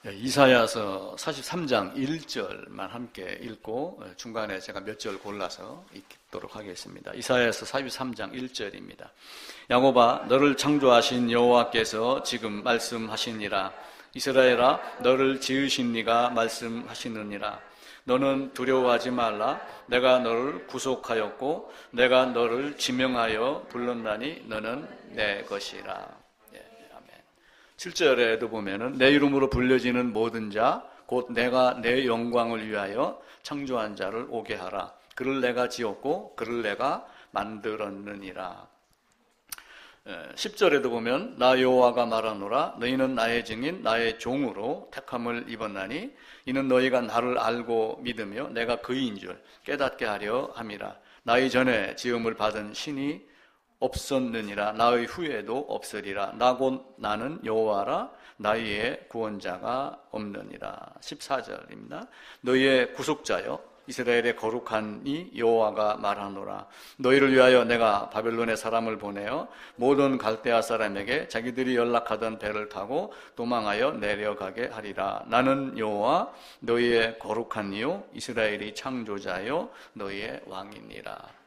이사야서 43장 1절만 함께 읽고 중간에 제가 몇 절 골라서 읽도록 하겠습니다. 이사야서 43장 1절입니다. 야곱아, 너를 창조하신 여호와께서 지금 말씀하시니라. 이스라엘아, 너를 지으신 이가 말씀하시느니라. 너는 두려워하지 말라. 내가 너를 구속하였고 내가 너를 지명하여 불렀나니 너는 내 것이라. 7절에도 보면은 내 이름으로 불려지는 모든 자 곧 내가 내 영광을 위하여 창조한 자를 오게 하라. 그를 내가 지었고 그를 내가 만들었느니라. 10절에도 보면 나 여호와가 말하노라. 너희는 나의 증인 나의 종으로 택함을 입었나니 이는 너희가 나를 알고 믿으며 내가 그인 줄 깨닫게 하려 함이라. 나의 전에 지음을 받은 신이 없었느니라. 나의 후에도 없으리라. 나 곧 나는 여호와라. 나의 구원자가 없느니라. 14절입니다. 너희의 구속자여 이스라엘의 거룩한 이 여호와가 말하노라. 너희를 위하여 내가 바벨론의 사람을 보내어 모든 갈대아 사람에게 자기들이 연락하던 배를 타고 도망하여 내려가게 하리라. 나는 여호와 너희의 거룩한 이요 이스라엘이 창조자요 너희의 왕이니라.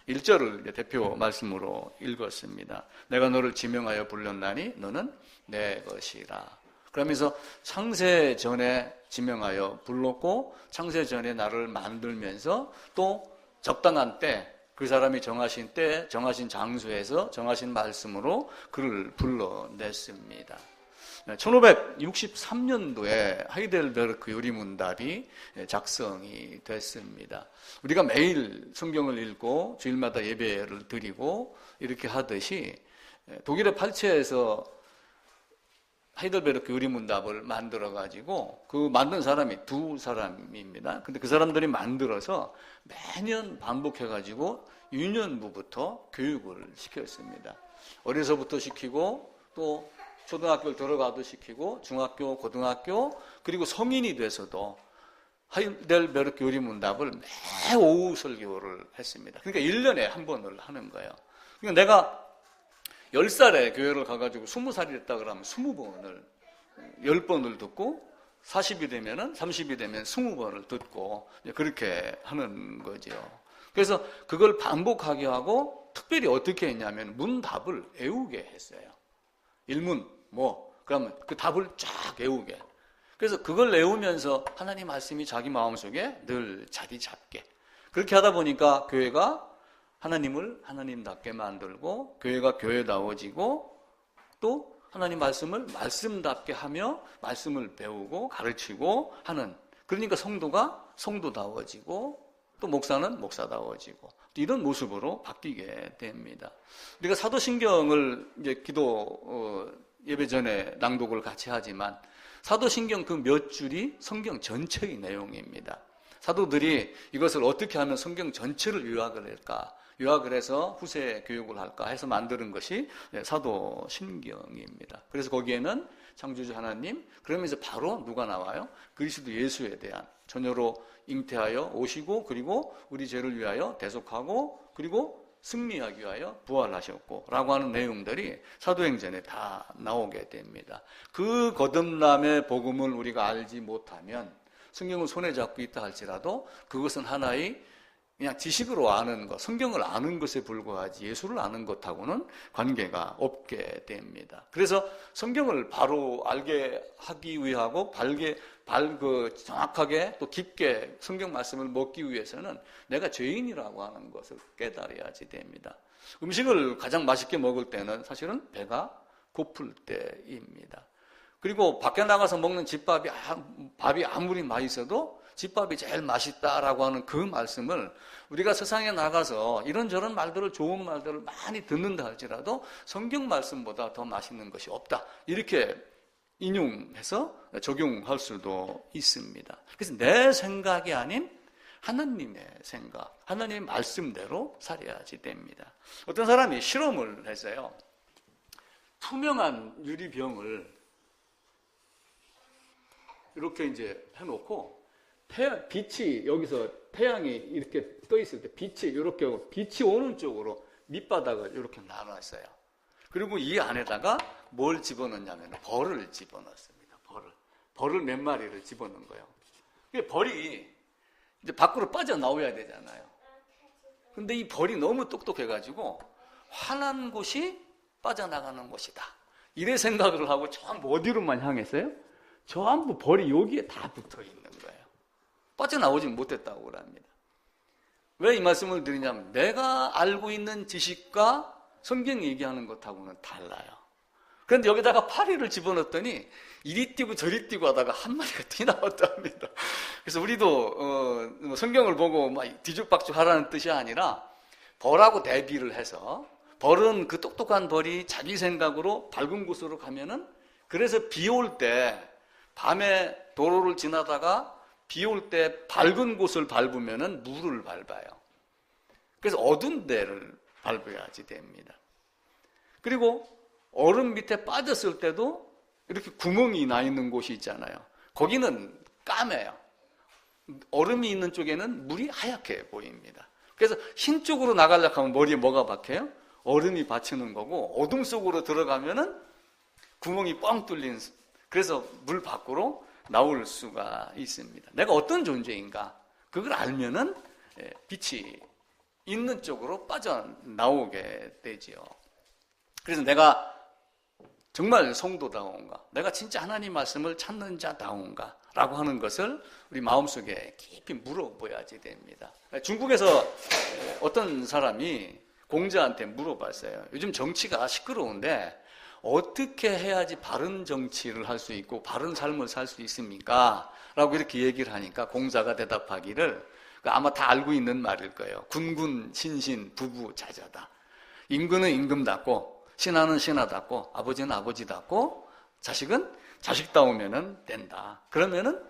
1절을 대표 말씀으로 읽었습니다. 내가 너를 지명하여 불렀나니 너는 내 것이라. 그러면서 창세전에 지명하여 불렀고 창세전에 나를 만들면서 또 적당한 때, 그 사람이 정하신 때, 정하신 장소에서 정하신 말씀으로 그를 불러냈습니다. 1563년도에 하이델베르크 요리문답이 작성이 됐습니다. 우리가 매일 성경을 읽고 주일마다 예배를 드리고 이렇게 하듯이 독일의 팔체에서 하이델베르크 요리문답을 만들어가지고 그 만든 사람이 두 사람입니다. 근데 그 사람들이 만들어서 매년 반복해가지고 유년부부터 교육을 시켰습니다. 어려서부터 시키고 또 초등학교를 들어가도 시키고 중학교, 고등학교 그리고 성인이 돼서도 하이델베르크 요리문답을 매 오후 설교를 했습니다. 그러니까 1년에 한 번을 하는 거예요. 그러니까 내가 10살에 교회를 가가지고 20살이 됐다 그러면 20번을 10번을 듣고 40이 되면은 30이 되면 20번을 듣고 그렇게 하는 거죠. 그래서 그걸 반복하게 하고 특별히 어떻게 했냐면 문답을 외우게 했어요. 일문 그러면 그 답을 쫙 외우게. 그래서 그걸 외우면서 하나님 말씀이 자기 마음속에 늘 자리 잡게. 그렇게 하다 보니까 교회가 하나님을 하나님답게 만들고 교회가 교회다워지고 또 하나님 말씀을 말씀답게 하며 말씀을 배우고 가르치고 하는, 그러니까 성도가 성도다워지고 또 목사는 목사다워지고 이런 모습으로 바뀌게 됩니다. 우리가 사도신경을 이제 기도 예배 전에 낭독을 같이 하지만 사도신경 그 몇 줄이 성경 전체의 내용입니다. 사도들이 이것을 어떻게 하면 성경 전체를 요약을 할까, 요약을 해서 후세 교육을 할까 해서 만드는 것이 사도신경입니다. 그래서 거기에는 창조주 하나님, 그러면서 바로 누가 나와요? 그리스도 예수에 대한 전혀로 잉태하여 오시고 그리고 우리 죄를 위하여 대속하고 그리고 승리하기 위하여 부활하셨고 라고 하는 내용들이 사도행전에 다 나오게 됩니다. 그 거듭남의 복음을 우리가 알지 못하면 성경을 손에 잡고 있다 할지라도 그것은 하나의 그냥 지식으로 아는 것, 성경을 아는 것에 불과하지 예수를 아는 것하고는 관계가 없게 됩니다. 그래서 성경을 바로 알게 하기 위하고 정확하게 또 깊게 성경 말씀을 먹기 위해서는 내가 죄인이라고 하는 것을 깨달아야지 됩니다. 음식을 가장 맛있게 먹을 때는 사실은 배가 고플 때입니다. 그리고 밖에 나가서 먹는 밥이 아무리 맛있어도 집밥이 제일 맛있다라고 하는 그 말씀을 우리가 세상에 나가서 이런저런 말들을, 좋은 말들을 많이 듣는다 할지라도 성경 말씀보다 더 맛있는 것이 없다, 이렇게 인용해서 적용할 수도 있습니다. 그래서 내 생각이 아닌 하나님의 생각, 하나님의 말씀대로 살아야지 됩니다. 어떤 사람이 실험을 했어요. 투명한 유리병을 이렇게 이제 해놓고 빛이 여기서 태양이 이렇게 떠 있을 때 빛이 이렇게 오고 빛이 오는 쪽으로 밑바닥을 이렇게 나눴어요. 그리고 이 안에다가 뭘 집어넣냐면 벌을 집어넣습니다. 벌을. 벌을 몇 마리를 집어넣은 거예요. 벌이 이제 밖으로 빠져나와야 되잖아요. 근데 이 벌이 너무 똑똑해가지고 환한 곳이 빠져나가는 곳이다. 이래 생각을 하고 전부 어디로만 향했어요? 전부 벌이 여기에 다 붙어 있는 거예요. 빠져나오지 못했다고 그럽니다. 왜 이 말씀을 드리냐면 내가 알고 있는 지식과 성경이 얘기하는 것하고는 달라요. 그런데 여기다가 파리를 집어넣었더니 이리 뛰고 저리 뛰고 하다가 한 마리가 튀어나왔다 합니다. 그래서 우리도 성경을 보고 막 뒤죽박죽 하라는 뜻이 아니라 벌하고 대비를 해서 벌은 그 똑똑한 벌이 자기 생각으로 밝은 곳으로 가면은 그래서 비 올 때 밤에 도로를 지나다가 비 올 때 밝은 곳을 밟으면은 물을 밟아요. 그래서 어두운 데를 밟아야지 됩니다. 그리고 얼음 밑에 빠졌을 때도 이렇게 구멍이 나 있는 곳이 있잖아요. 거기는 까매요. 얼음이 있는 쪽에는 물이 하얗게 보입니다. 그래서 흰 쪽으로 나가려고 하면 머리에 뭐가 박혀요? 얼음이 받치는 거고 어둠 속으로 들어가면은 구멍이 뻥 뚫린, 그래서 물 밖으로 나올 수가 있습니다. 내가 어떤 존재인가 그걸 알면은 빛이 있는 쪽으로 빠져나오게 되지요. 그래서 내가 정말 성도다운가, 내가 진짜 하나님 말씀을 찾는 자다운가 라고 하는 것을 우리 마음속에 깊이 물어봐야지 됩니다. 중국에서 어떤 사람이 공자한테 물어봤어요. 요즘 정치가 시끄러운데 어떻게 해야지 바른 정치를 할 수 있고 바른 삶을 살 수 있습니까? 라고 이렇게 얘기를 하니까 공자가 대답하기를, 아마 다 알고 있는 말일 거예요. 군군 신신 부부 자자다. 임금은 임금답고 신하는 신하답고 아버지는 아버지답고 자식은 자식다우면은 된다. 그러면은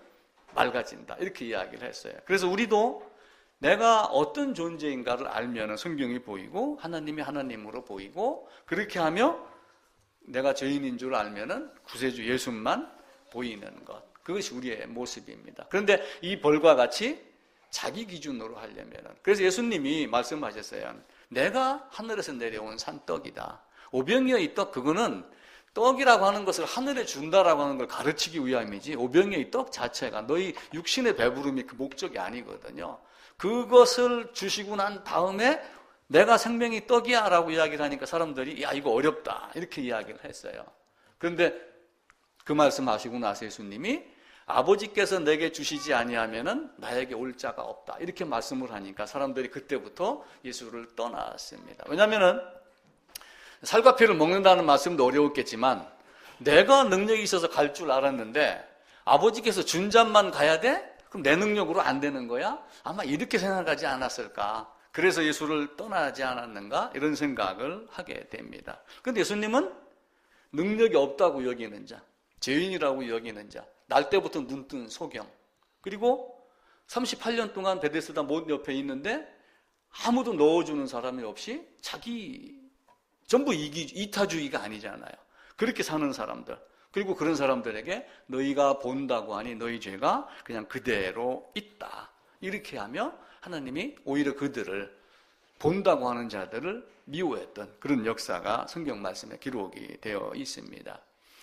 맑아진다. 이렇게 이야기를 했어요. 그래서 우리도 내가 어떤 존재인가를 알면 성경이 보이고 하나님이 하나님으로 보이고, 그렇게 하며 내가 죄인인 줄 알면은 구세주 예수만 보이는 것, 그것이 우리의 모습입니다. 그런데 이 벌과 같이 자기 기준으로 하려면은, 그래서 예수님이 말씀하셨어요. 내가 하늘에서 내려온 산떡이다. 오병이어의 떡, 그거는 떡이라고 하는 것을 하늘에 준다라고 하는 걸 가르치기 위함이지 오병이어의 떡 자체가 너희 육신의 배부름이 그 목적이 아니거든요. 그것을 주시고 난 다음에 내가 생명이 떡이야 라고 이야기를 하니까 사람들이 야 이거 어렵다 이렇게 이야기를 했어요. 그런데 그 말씀하시고 나서 예수님이 아버지께서 내게 주시지 아니하면은 나에게 올 자가 없다 이렇게 말씀을 하니까 사람들이 그때부터 예수를 떠났습니다. 왜냐하면은 살과 피를 먹는다는 말씀도 어려웠겠지만 내가 능력이 있어서 갈 줄 알았는데 아버지께서 준 잔만 가야 돼? 그럼 내 능력으로 안 되는 거야? 아마 이렇게 생각하지 않았을까? 그래서 예수를 떠나지 않았는가? 이런 생각을 하게 됩니다. 그런데 예수님은 능력이 없다고 여기는 자, 죄인이라고 여기는 자, 날 때부터 눈뜬 소경, 그리고 38년 동안 베데스다 못 옆에 있는데 아무도 넣어주는 사람이 없이 자기 전부 이타주의가 아니잖아요. 그렇게 사는 사람들, 그리고 그런 사람들에게 너희가 본다고 하니 너희 죄가 그냥 그대로 있다 이렇게 하며 하나님이 오히려 그들을 본다고 하는 자들을 미워했던 그런 역사가 성경 말씀에 기록이 되어 있습니다.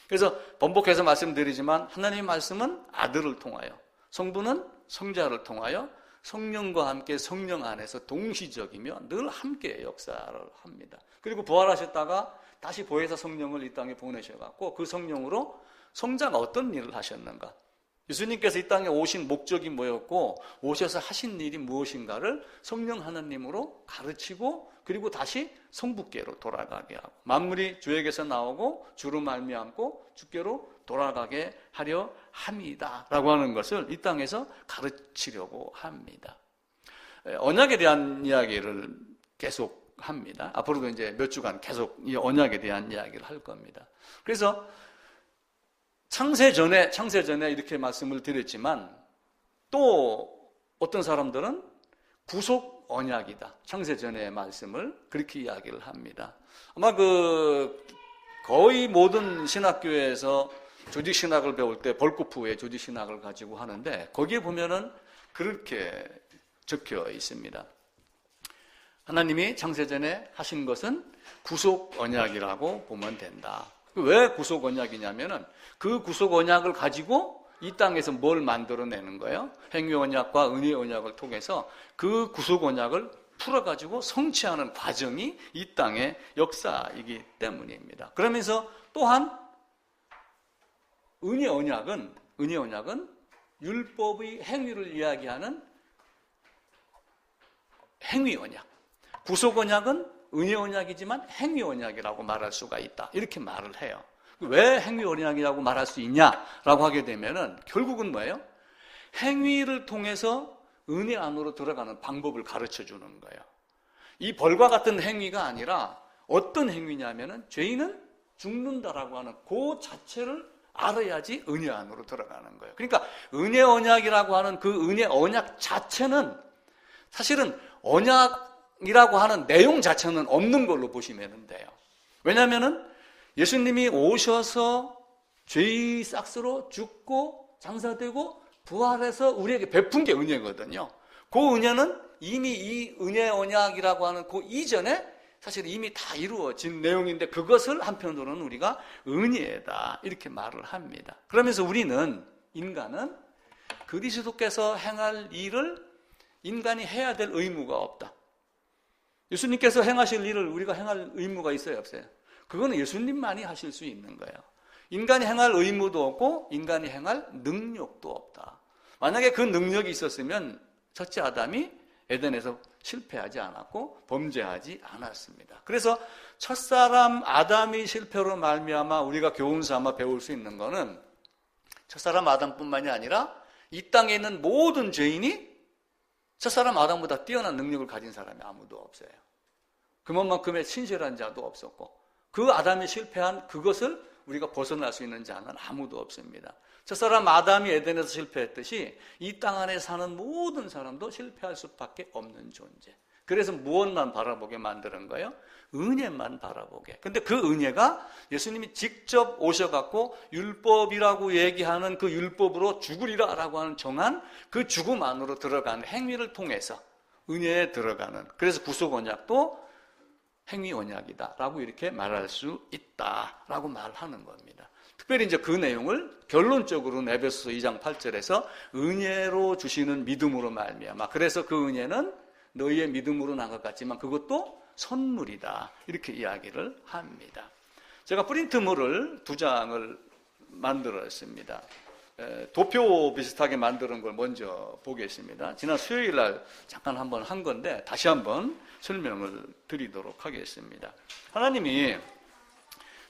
그래서 번복해서 말씀드리지만 하나님의 말씀은 아들을 통하여, 성부는 성자를 통하여 성령과 함께 성령 안에서 동시적이며 늘 함께 역사를 합니다. 그리고 부활하셨다가 다시 보혜사 성령을 이 땅에 보내셔갖고 그 성령으로 성자가 어떤 일을 하셨는가, 예수님께서 이 땅에 오신 목적이 뭐였고 오셔서 하신 일이 무엇인가를 성령 하나님으로 가르치고 그리고 다시 성부께로 돌아가게 하고 만물이 주에게서 나오고 주로 말미암고 주께로 돌아가게 하려 함이다 라고 하는 것을 이 땅에서 가르치려고 합니다. 언약에 대한 이야기를 계속 합니다. 앞으로도 이제 몇 주간 계속 이 언약에 대한 이야기를 할 겁니다. 그래서 창세 전에 이렇게 말씀을 드렸지만 또 어떤 사람들은 구속 언약이다. 창세 전의 말씀을 그렇게 이야기를 합니다. 아마 거의 모든 신학교에서 조직신학을 배울 때 벌코프의 조직신학을 가지고 하는데 거기에 보면은 그렇게 적혀 있습니다. 하나님이 창세 전에 하신 것은 구속 언약이라고 보면 된다. 왜 구속 언약이냐면은 그 구속 언약을 가지고 이 땅에서 뭘 만들어내는 거예요? 행위 언약과 은혜 언약을 통해서 그 구속 언약을 풀어가지고 성취하는 과정이 이 땅의 역사이기 때문입니다. 그러면서 또한 은혜 언약은 율법의 행위를 이야기하는 행위 언약, 구속 언약은 은혜 언약이지만 행위 언약이라고 말할 수가 있다. 이렇게 말을 해요. 왜 행위 언약이라고 말할 수 있냐라고 하게 되면은 결국은 뭐예요? 행위를 통해서 은혜 안으로 들어가는 방법을 가르쳐 주는 거예요. 이 벌과 같은 행위가 아니라 어떤 행위냐면은 죄인은 죽는다라고 하는 그 자체를 알아야지 은혜 안으로 들어가는 거예요. 그러니까 은혜 언약이라고 하는 그 은혜 언약 자체는 사실은 언약이라고 하는 내용 자체는 없는 걸로 보시면 돼요. 왜냐하면은 예수님이 오셔서 죄의 싹스로 죽고 장사되고 부활해서 우리에게 베푼 게 은혜거든요. 그 은혜는 이미 이 은혜 언약이라고 하는 그 이전에 사실 이미 다 이루어진 내용인데 그것을 한편으로는 우리가 은혜다 이렇게 말을 합니다. 그러면서 인간은 그리스도께서 행할 일을 인간이 해야 될 의무가 없다. 예수님께서 행하실 일을 우리가 행할 의무가 있어요, 없어요? 그거는 예수님만이 하실 수 있는 거예요. 인간이 행할 의무도 없고 인간이 행할 능력도 없다. 만약에 그 능력이 있었으면 첫째 아담이 에덴에서 실패하지 않았고 범죄하지 않았습니다. 그래서 첫사람 아담이 실패로 말미암아 우리가 교훈 삼아 배울 수 있는 거는 첫사람 아담뿐만이 아니라 이 땅에 있는 모든 죄인이 첫사람 아담보다 뛰어난 능력을 가진 사람이 아무도 없어요. 그만큼의 친절한 자도 없었고 그 아담이 실패한 그것을 우리가 벗어날 수 있는 자는 아무도 없습니다. 첫사람 아담이 에덴에서 실패했듯이 이 땅 안에 사는 모든 사람도 실패할 수밖에 없는 존재. 그래서 무엇만 바라보게 만드는 거예요? 은혜만 바라보게. 근데 그 은혜가 예수님이 직접 오셔갖고 율법이라고 얘기하는 그 율법으로 죽으리라 라고 하는 정한 그 죽음 안으로 들어가는 행위를 통해서 은혜에 들어가는, 그래서 구속 언약도 행위 언약이다 라고 이렇게 말할 수 있다 라고 말하는 겁니다. 특별히 이제 그 내용을 결론적으로는 에베소서 2장 8절에서 은혜로 주시는 믿음으로 말미암아, 그래서 그 은혜는 너희의 믿음으로 난 것 같지만 그것도 선물이다 이렇게 이야기를 합니다. 제가 프린트물을 2장을 만들었습니다. 도표 비슷하게 만드는 걸 먼저 보겠습니다. 지난 수요일 날 잠깐 한번 한 건데 다시 한번 설명을 드리도록 하겠습니다. 하나님이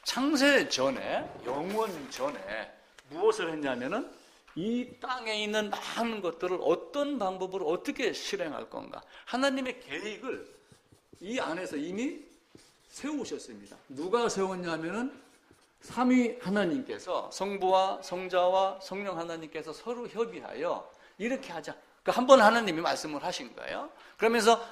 창세 전에, 영원 전에 무엇을 했냐면은 이 땅에 있는 많은 것들을 어떤 방법으로 어떻게 실행할 건가, 하나님의 계획을 이 안에서 이미 세우셨습니다. 누가 세웠냐면은 삼위 하나님께서, 성부와 성자와 성령 하나님께서 서로 협의하여 이렇게 하자. 한 번 하나님이 말씀을 하신 거예요. 그러면서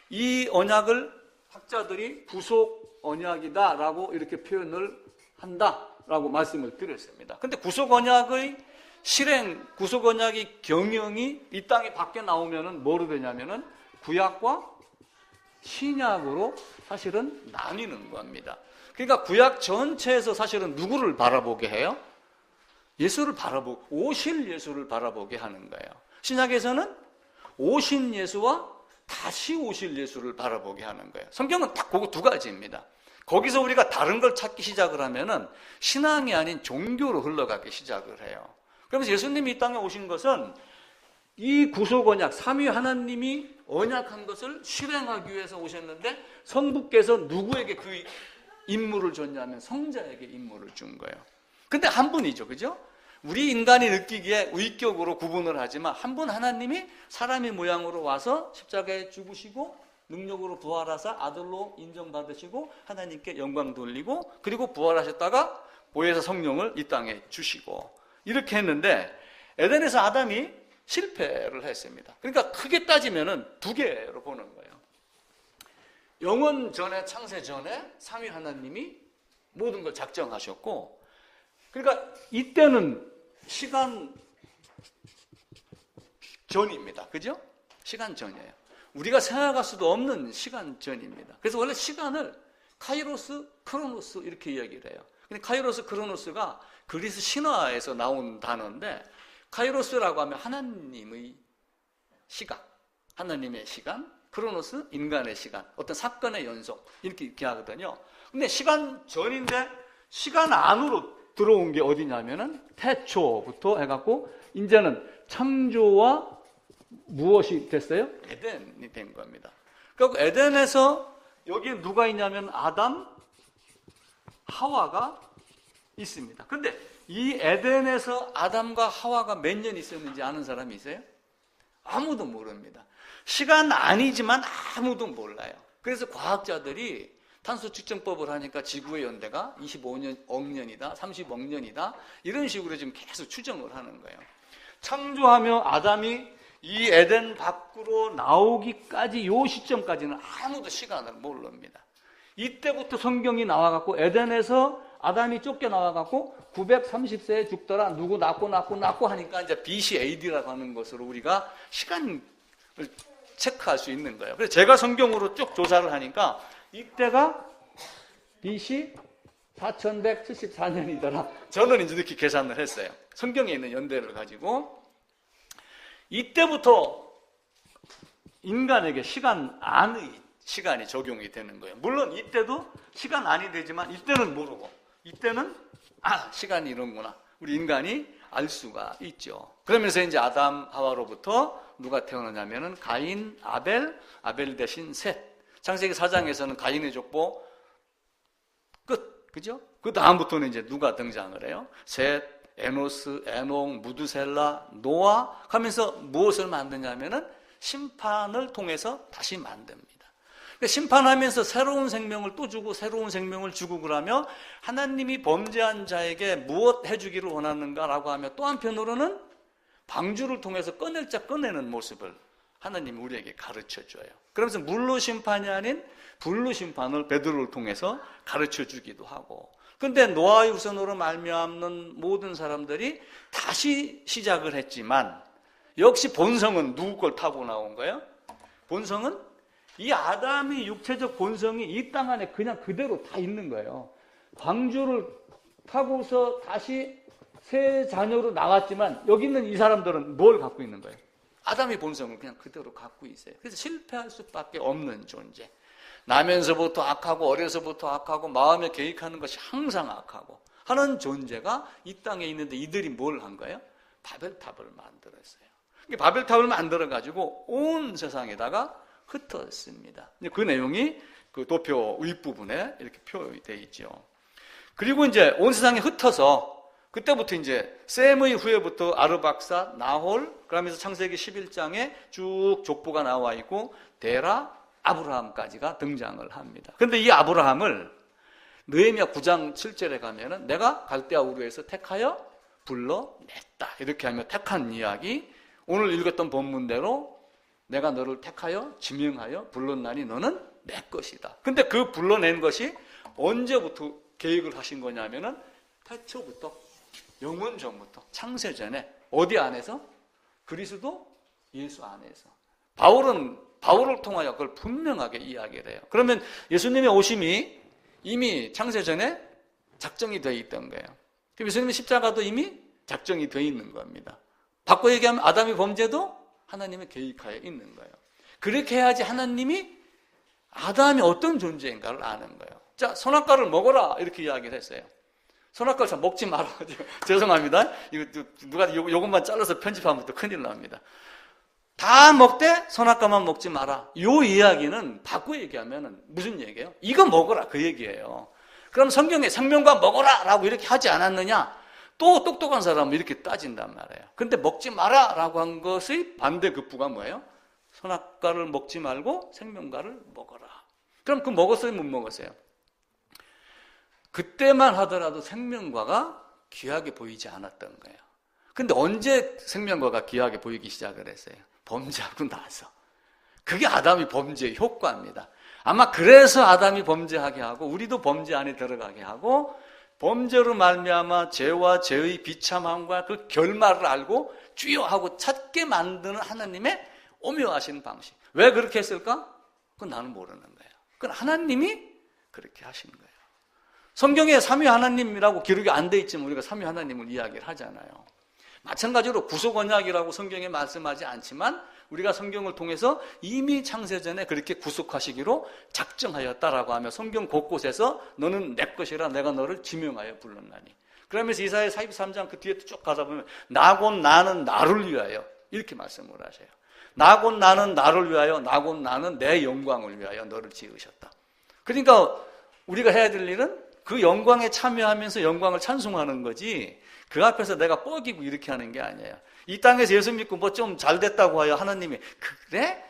이 언약을 학자들이 구속 언약이다라고 이렇게 표현을 한다라고 말씀을 드렸습니다. 근데 구속 언약의 실행, 구속 언약의 경영이 이 땅에 밖에 나오면은 뭐로 되냐면은 구약과 신약으로 사실은 나뉘는 겁니다. 그러니까 구약 전체에서 사실은 누구를 바라보게 해요? 예수를 바라보고, 오실 예수를 바라보게 하는 거예요. 신약에서는 오신 예수와 다시 오실 예수를 바라보게 하는 거예요. 성경은 딱 그거 두 가지입니다. 거기서 우리가 다른 걸 찾기 시작을 하면은 신앙이 아닌 종교로 흘러가기 시작을 해요. 그러면서 예수님이 이 땅에 오신 것은 이 구속 언약, 삼위 하나님이 언약한 것을 실행하기 위해서 오셨는데 성부께서 누구에게 그 임무를 줬냐면 성자에게 임무를 준 거예요. 근데 한 분이죠, 그죠? 우리 인간이 느끼기에 의격으로 구분을 하지만 한 분 하나님이 사람의 모양으로 와서 십자가에 죽으시고 능력으로 부활하사 아들로 인정받으시고 하나님께 영광 돌리고 그리고 부활하셨다가 보혜사 성령을 이 땅에 주시고 이렇게 했는데 에덴에서 아담이 실패를 했습니다. 그러니까 크게 따지면은 두 개로 보는 거예요. 영원 전에, 창세 전에 삼위 하나님이 모든 걸 작정하셨고, 그러니까 이때는 시간 전입니다. 그죠? 시간 전이에요. 우리가 생각할 수도 없는 시간 전입니다. 그래서 원래 시간을 카이로스, 크로노스 이렇게 이야기를 해요. 근데 카이로스, 크로노스가 그리스 신화에서 나온 단어인데 카이로스라고 하면 하나님의 시각, 하나님의 시간, 크로노스, 인간의 시간, 어떤 사건의 연속 이렇게 하거든요. 근데 시간 전인데 시간 안으로 들어온 게 어디냐면은 태초부터 해갖고 이제는 창조와 무엇이 됐어요? 에덴이 된 겁니다. 그리고 에덴에서 여기 누가 있냐면 아담, 하와가 있습니다. 근데 이 에덴에서 아담과 하와가 몇 년 있었는지 아는 사람이 있어요? 아무도 모릅니다. 시간 아니지만 아무도 몰라요. 그래서 과학자들이 탄소 측정법을 하니까 지구의 연대가 25억 년이다, 30억 년이다 이런 식으로 지금 계속 추정을 하는 거예요. 창조하며 아담이 이 에덴 밖으로 나오기까지 요 시점까지는 아무도 시간을 모릅니다. 이때부터 성경이 나와갖고 에덴에서 아담이 쫓겨나와갖고 930세에 죽더라. 누구 낳고 하니까 이제 BC AD라고 하는 것으로 우리가 시간을 체크할 수 있는 거예요. 그래서 제가 성경으로 쭉 조사를 하니까 이때가 BC 4174년이더라. 저는 이제 이렇게 계산을 했어요. 성경에 있는 연대를 가지고 이때부터 인간에게 시간 안의 시간이 적용이 되는 거예요. 물론 이때도 시간 안이 되지만 이때는 모르고 이때는 시간이 이런구나. 우리 인간이 알 수가 있죠. 그러면서 이제 아담 하와로부터 누가 태어나냐면은 가인, 아벨 대신 셋. 창세기 4장에서는 가인의 족보 끝. 그죠? 그 다음부터는 이제 누가 등장을 해요? 셋, 에노스, 에녹, 무두셀라, 노아 하면서 무엇을 만드냐면은 심판을 통해서 다시 만듭니다. 심판하면서 새로운 생명을 또 주고 새로운 생명을 주고 그러며 하나님이 범죄한 자에게 무엇 해주기를 원하는가라고 하며 또 한편으로는 방주를 통해서 꺼낼 자 꺼내는 모습을 하나님이 우리에게 가르쳐줘요. 그러면서 물로 심판이 아닌 불로 심판을 베드로를 통해서 가르쳐주기도 하고 그런데 노아의 후손으로 말미암는 모든 사람들이 다시 시작을 했지만 역시 본성은 누구 걸 타고 나온 거예요? 본성은 이 아담의 육체적 본성이 이 땅 안에 그냥 그대로 다 있는 거예요. 방주를 타고서 다시 새 자녀로 나왔지만 여기 있는 이 사람들은 뭘 갖고 있는 거예요? 아담의 본성을 그냥 그대로 갖고 있어요. 그래서 실패할 수밖에 없는 존재. 나면서부터 악하고 어려서부터 악하고 마음에 계획하는 것이 항상 악하고 하는 존재가 이 땅에 있는데 이들이 뭘 한 거예요? 바벨탑을 만들었어요. 바벨탑을 만들어가지고 온 세상에다가 흩었습니다. 그 내용이 그 도표 윗부분에 이렇게 표되어 있죠. 그리고 이제 온 세상에 흩어서 그때부터 이제 셈의 후예부터 아르박사, 나홀, 그러면서 창세기 11장에 쭉 족보가 나와 있고 데라, 아브라함까지가 등장을 합니다. 그런데 이 아브라함을 느헤미야 9장 7절에 가면은 내가 갈대아 우르에서 택하여 불러냈다. 이렇게 하며 택한 이야기, 오늘 읽었던 본문대로 내가 너를 택하여 지명하여 불렀나니 너는 내 것이다. 근데 그 불러낸 것이 언제부터 계획을 하신 거냐면은 태초부터 영원 전부터 창세전에 어디 안에서? 그리스도 예수 안에서. 바울을 통하여 그걸 분명하게 이야기를 해요. 그러면 예수님의 오심이 이미 창세전에 작정이 되어 있던 거예요. 그럼 예수님의 십자가도 이미 작정이 되어 있는 겁니다. 바꿔 얘기하면 아담의 범죄도 하나님의 계획하에 있는 거예요. 그렇게 해야지 하나님이 아담이 어떤 존재인가를 아는 거예요. 자, 선악과를 먹어라 이렇게 이야기를 했어요. 선악과를 잘 먹지 마라. 죄송합니다. 이거 누가 이것만 잘라서 편집하면 또 큰일 납니다. 다 먹되 선악과만 먹지 마라. 요 이야기는 바꿔 얘기하면 무슨 얘기예요? 이거 먹어라 그 얘기예요. 그럼 성경에 생명과 먹어라 라고 이렇게 하지 않았느냐? 또 똑똑한 사람은 이렇게 따진단 말이에요. 근데 먹지 마라 라고 한 것의 반대급부가 뭐예요? 선악과를 먹지 말고 생명과를 먹어라. 그럼 그 먹었어요? 못 먹었어요? 그때만 하더라도 생명과가 귀하게 보이지 않았던 거예요. 근데 언제 생명과가 귀하게 보이기 시작을 했어요? 범죄하고 나서. 그게 아담이 범죄의 효과입니다. 아마 그래서 아담이 범죄하게 하고 우리도 범죄 안에 들어가게 하고 범죄로 말미암아 죄와 죄의 비참함과 그 결말을 알고 주여 하고 찾게 만드는 하나님의 오묘하신 방식. 왜 그렇게 했을까? 그건 나는 모르는 거예요. 그건 하나님이 그렇게 하신 거예요. 성경에 삼위 하나님이라고 기록이 안 돼 있지만 우리가 삼위 하나님을 이야기를 하잖아요. 마찬가지로 구속 언약이라고 성경에 말씀하지 않지만 우리가 성경을 통해서 이미 창세전에 그렇게 구속하시기로 작정하였다라고 하며 성경 곳곳에서 너는 내 것이라 내가 너를 지명하여 불렀나니. 그러면서 이사야 43장 그 뒤에 쭉 가다 보면 나 곧 나는 나를 위하여 이렇게 말씀을 하셔요. 나 곧 나는 나를 위하여 나 곧 나는 내 영광을 위하여 너를 지으셨다. 그러니까 우리가 해야 될 일은 그 영광에 참여하면서 영광을 찬송하는 거지 그 앞에서 내가 뻐기고 이렇게 하는 게 아니에요. 이 땅에서 예수 믿고 뭐 좀 잘 됐다고 하여 하나님이 그래?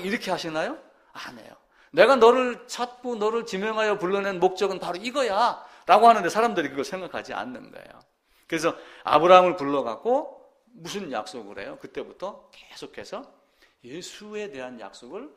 이렇게 하시나요? 안 해요. 내가 너를 찾고 너를 지명하여 불러낸 목적은 바로 이거야 라고 하는데 사람들이 그걸 생각하지 않는 거예요. 그래서 아브라함을 불러갖고 무슨 약속을 해요? 그때부터 계속해서 예수에 대한 약속을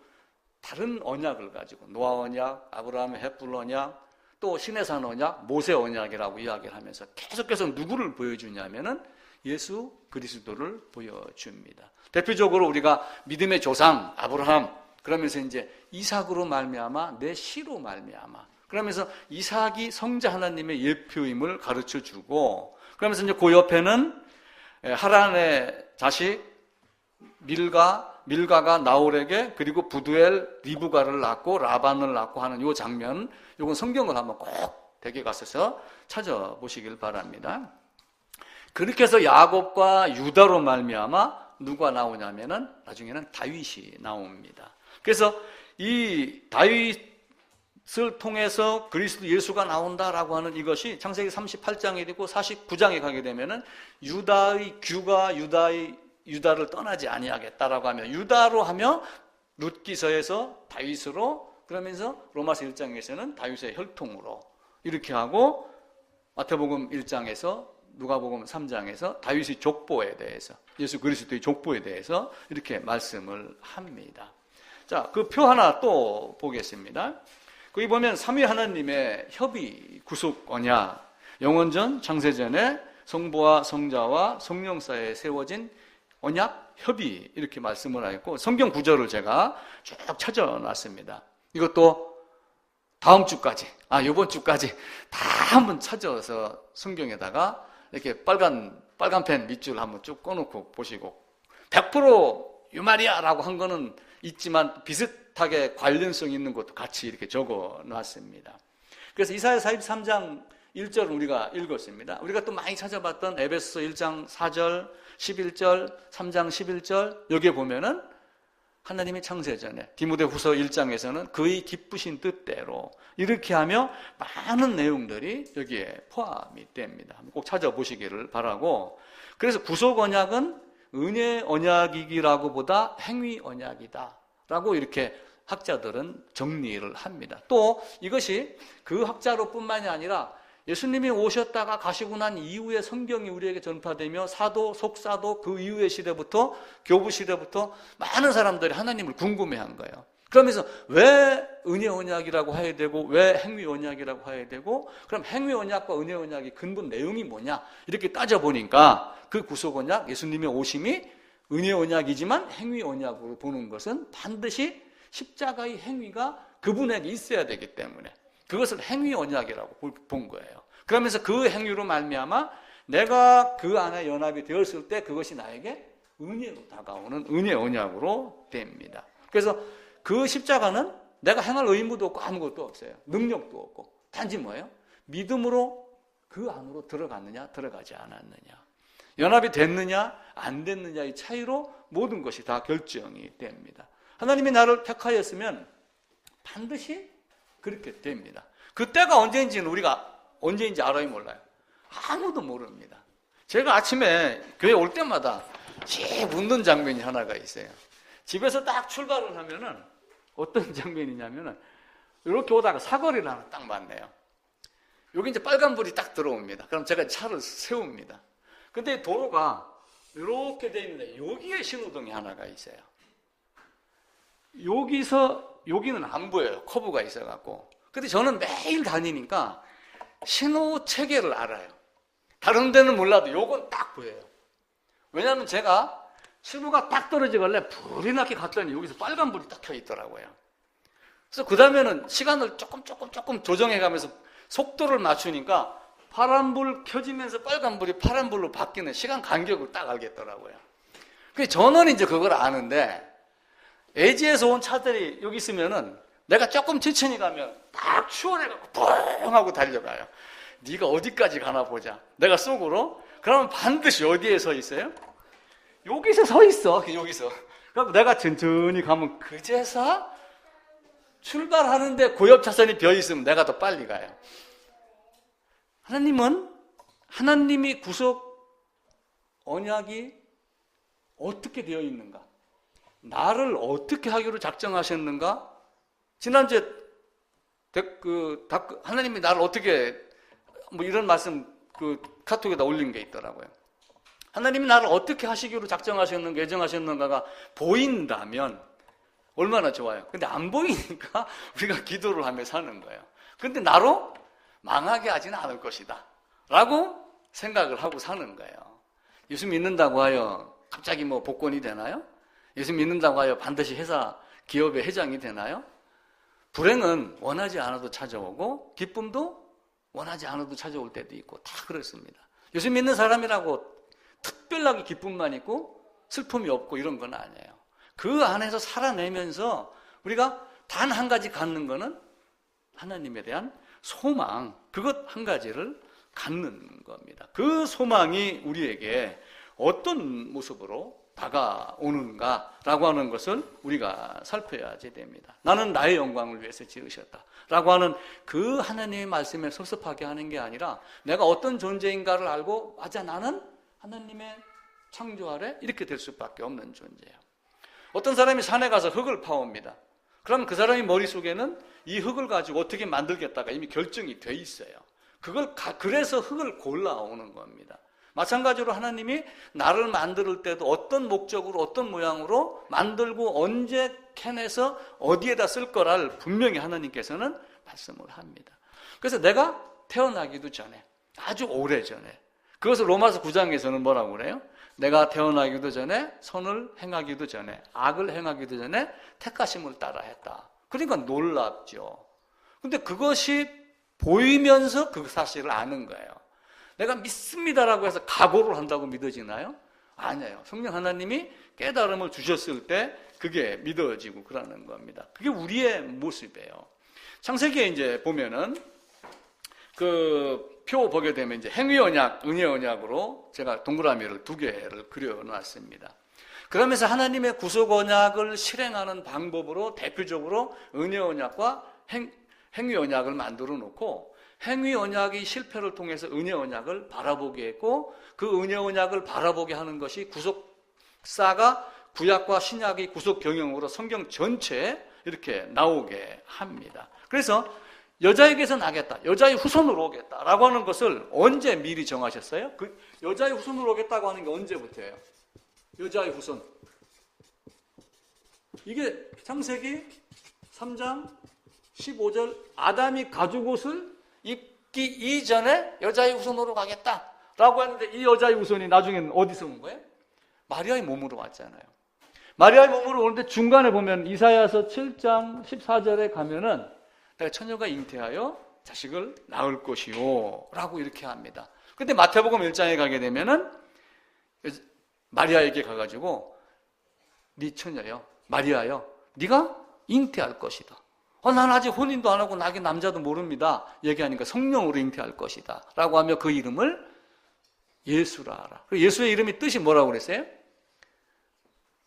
다른 언약을 가지고 노아 언약, 아브라함의 헷불 언약, 또 시내산 언약, 모세 언약이라고 이야기를 하면서 계속해서 누구를 보여주냐면은 예수 그리스도를 보여줍니다. 대표적으로 우리가 믿음의 조상 아브라함 그러면서 이제 이삭으로 말미암아 내 씨로 말미암아 그러면서 이삭이 성자 하나님의 예표임을 가르쳐 주고 그러면서 이제 그 옆에는 하란의 자식 밀가가 나홀에게 그리고 부두엘 리브가를 낳고 라반을 낳고 하는 이 장면, 이건 성경을 한번 꼭 댁에 가셔서 찾아보시길 바랍니다. 그렇게 해서 야곱과 유다로 말미암아 누가 나오냐면은 나중에는 다윗이 나옵니다. 그래서 이 다윗을 통해서 그리스도 예수가 나온다라고 하는 이것이 창세기 38장이 되고 49장에 가게 되면은 유다의 규가 유다를 떠나지 아니하겠다라고 하며 유다로 하며 룻기서에서 다윗으로 그러면서 로마서 1장에서는 다윗의 혈통으로 이렇게 하고 마태복음 1장에서 누가복음 3장에서 다윗의 족보에 대해서 예수 그리스도의 족보에 대해서 이렇게 말씀을 합니다. 자, 그 표 하나 또 보겠습니다. 거기 보면 삼위 하나님의 협의 구속 언약 영원전 창세전에 성부와 성자와 성령 사이에 세워진 언약 협의 이렇게 말씀을 하였고 성경 구절을 제가 쭉 찾아놨습니다. 이것도 다음 주까지 이번 주까지 다 한번 찾아서 성경에다가 이렇게 빨간 펜 밑줄 한번 쭉 꺼놓고 보시고 100% 이 말이야 라고 한 거는 있지만 비슷하게 관련성 있는 것도 같이 이렇게 적어놨습니다. 그래서 이사야 43장 1절을 우리가 읽었습니다. 우리가 또 많이 찾아봤던 에베소서 1장 4절 11절 3장 11절 여기에 보면은 하나님의 창세전에 디모데후서 1장에서는 그의 기쁘신 뜻대로 이렇게 하며 많은 내용들이 여기에 포함이 됩니다. 꼭 찾아보시기를 바라고 그래서 구속 언약은 은혜 언약이기라고 보다 행위 언약이다 라고 이렇게 학자들은 정리를 합니다. 또 이것이 그 학자로 뿐만이 아니라 예수님이 오셨다가 가시고 난 이후에 성경이 우리에게 전파되며 사도, 속사도 그 이후의 시대부터 교부 시대부터 많은 사람들이 하나님을 궁금해한 거예요. 그러면서 왜 은혜 언약이라고 해야 되고 왜 행위 언약이라고 해야 되고 그럼 행위 언약과 은혜 언약의 근본 내용이 뭐냐 이렇게 따져보니까 그 구속 언약 예수님의 오심이 은혜 언약이지만 행위 언약으로 보는 것은 반드시 십자가의 행위가 그분에게 있어야 되기 때문에 그것을 행위 언약이라고 본 거예요. 그러면서 그 행위로 말미암아 내가 그 안에 연합이 되었을 때 그것이 나에게 은혜로 다가오는 은혜 언약으로 됩니다. 그래서 그 십자가는 내가 행할 의무도 없고 아무것도 없어요. 능력도 없고 단지 뭐예요? 믿음으로 그 안으로 들어갔느냐 들어가지 않았느냐 연합이 됐느냐 안 됐느냐의 차이로 모든 것이 다 결정이 됩니다. 하나님이 나를 택하였으면 반드시 그렇게 됩니다. 그때가 언제인지는 우리가 언제인지 알아요 몰라요? 아무도 모릅니다. 제가 아침에 교회 올 때마다 씩 웃는 장면이 하나가 있어요. 집에서 딱 출발을 하면은 어떤 장면이냐면은 이렇게 오다가 사거리를 하나 딱 만나요. 여기 이제 빨간불이 딱 들어옵니다. 그럼 제가 차를 세웁니다. 근데 도로가 이렇게 돼 있는데 여기에 신호등이 하나가 있어요. 여기는 안 보여요. 커브가 있어갖고. 근데 저는 매일 다니니까 신호 체계를 알아요. 다른 데는 몰라도 요건 딱 보여요. 왜냐하면 제가 신호가 딱 떨어지길래 불이 나게 갔더니 여기서 빨간불이 딱 켜 있더라고요. 그래서 그 다음에는 시간을 조금 조정해 가면서 속도를 맞추니까 파란불 켜지면서 빨간불이 파란불로 바뀌는 시간 간격을 딱 알겠더라고요. 그래서 저는 이제 그걸 아는데 애지에서 온 차들이 여기 있으면은 내가 조금 천천히 가면 딱 추월해갖고 뻥 하고 달려가요. 네가 어디까지 가나 보자. 내가 속으로. 그러면 반드시 어디에 서 있어요? 여기서 서 있어. 여기서. 그럼 내가 천천히 가면 그제서 출발하는데 고옆 차선이 비어 있으면 내가 더 빨리 가요. 하나님은 하나님이 구속 언약이 어떻게 되어 있는가? 나를 어떻게 하기로 작정하셨는가? 지난주에 하나님이 나를 어떻게 뭐 이런 말씀 카톡에다 올린 게 있더라고요. 하나님이 나를 어떻게 하시기로 작정하셨는가, 예정하셨는가가 보인다면 얼마나 좋아요. 근데 안 보이니까 우리가 기도를 하며 사는 거예요. 근데 나로 망하게 하지는 않을 것이다 라고 생각을 하고 사는 거예요. 예수 믿는다고 하여 갑자기 뭐 복권이 되나요? 예수 믿는다고 하여 반드시 회사, 기업의 회장이 되나요? 불행은 원하지 않아도 찾아오고 기쁨도 원하지 않아도 찾아올 때도 있고 다 그렇습니다. 예수 믿는 사람이라고 특별하게 기쁨만 있고 슬픔이 없고 이런 건 아니에요. 그 안에서 살아내면서 우리가 단 한 가지 갖는 거는 하나님에 대한 소망, 그것 한 가지를 갖는 겁니다. 그 소망이 우리에게 어떤 모습으로 다가오는가라고 하는 것을 우리가 살펴야지 됩니다. 나는 나의 영광을 위해서 지으셨다라고 하는 그 하나님의 말씀에 섭섭하게 하는 게 아니라 내가 어떤 존재인가를 알고 맞아 나는 하나님의 창조 아래 이렇게 될 수밖에 없는 존재예요. 어떤 사람이 산에 가서 흙을 파옵니다. 그럼 그 사람이 머릿속에는 이 흙을 가지고 어떻게 만들겠다가 이미 결정이 돼 있어요. 그래서 흙을 골라오는 겁니다. 마찬가지로 하나님이 나를 만들 때도 어떤 목적으로 어떤 모양으로 만들고 언제 캐내서 어디에다 쓸 거를 분명히 하나님께서는 말씀을 합니다. 그래서 내가 태어나기도 전에 아주 오래전에 그것을 로마서 9장에서는 뭐라고 그래요? 내가 태어나기도 전에 선을 행하기도 전에 악을 행하기도 전에 택하심을 따라 했다. 그러니까 놀랍죠. 근데 그것이 보이면서 그 사실을 아는 거예요. 내가 믿습니다라고 해서 각오를 한다고 믿어지나요? 아니에요. 성령 하나님이 깨달음을 주셨을 때 그게 믿어지고 그러는 겁니다. 그게 우리의 모습이에요. 창세기에 이제 보면은 그 표 보게 되면 이제 행위 언약, 은혜 언약으로 제가 동그라미를 2개를 그려놨습니다. 그러면서 하나님의 구속 언약을 실행하는 방법으로 대표적으로 은혜 언약과 행위 언약을 만들어 놓고 행위 언약이 실패를 통해서 은혜 언약을 바라보게 했고 그 은혜 언약을 바라보게 하는 것이 구속사가 구약과 신약의 구속 경영으로 성경 전체에 이렇게 나오게 합니다. 그래서 여자에게서 나겠다, 여자의 후손으로 오겠다라고 하는 것을 언제 미리 정하셨어요? 그 여자의 후손으로 오겠다고 하는 게 언제부터예요? 여자의 후손. 이게 창세기 3장 15절 아담이 가죽옷을 입기 이전에 여자의 후손으로 가겠다라고 했는데 이 여자의 후손이 나중에는 어디서 온 거예요? 마리아의 몸으로 왔잖아요. 마리아의 몸으로 오는데 중간에 보면 이사야서 7장 14절에 가면은 내가 처녀가 잉태하여 자식을 낳을 것이요 라고 이렇게 합니다. 근데 마태복음 1장에 가게 되면은 마리아에게 가가지고 네 처녀여 마리아여 네가 잉태할 것이다. 난 아직 혼인도 안 하고 나긴 남자도 모릅니다. 얘기하니까 성령으로 잉태할 것이다 라고 하며 그 이름을 예수라 하라. 예수의 이름이 뜻이 뭐라고 그랬어요?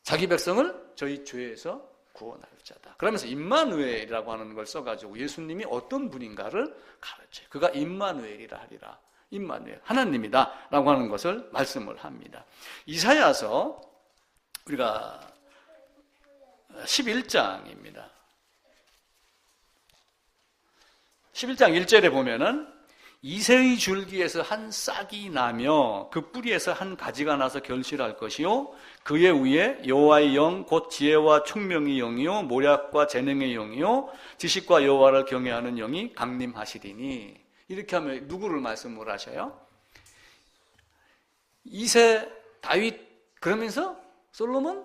자기 백성을 저희 죄에서 구원할 자다. 그러면서 임마누엘이라고 하는 걸 써가지고 예수님이 어떤 분인가를 가르쳐요. 그가 임마누엘이라 하리라. 임마누엘, 하나님이다 라고 하는 것을 말씀을 합니다. 이사야서 우리가 11장입니다. 11장 1절에 보면은 이새의 줄기에서 한 싹이 나며 그 뿌리에서 한 가지가 나서 결실할 것이요 그의 위에 여호와의 영 곧 지혜와 총명의 영이요 모략과 재능의 영이요 지식과 여호와를 경외하는 영이 강림하시리니. 이렇게 하면 누구를 말씀을 하셔요? 이새 다윗, 그러면서 솔로몬,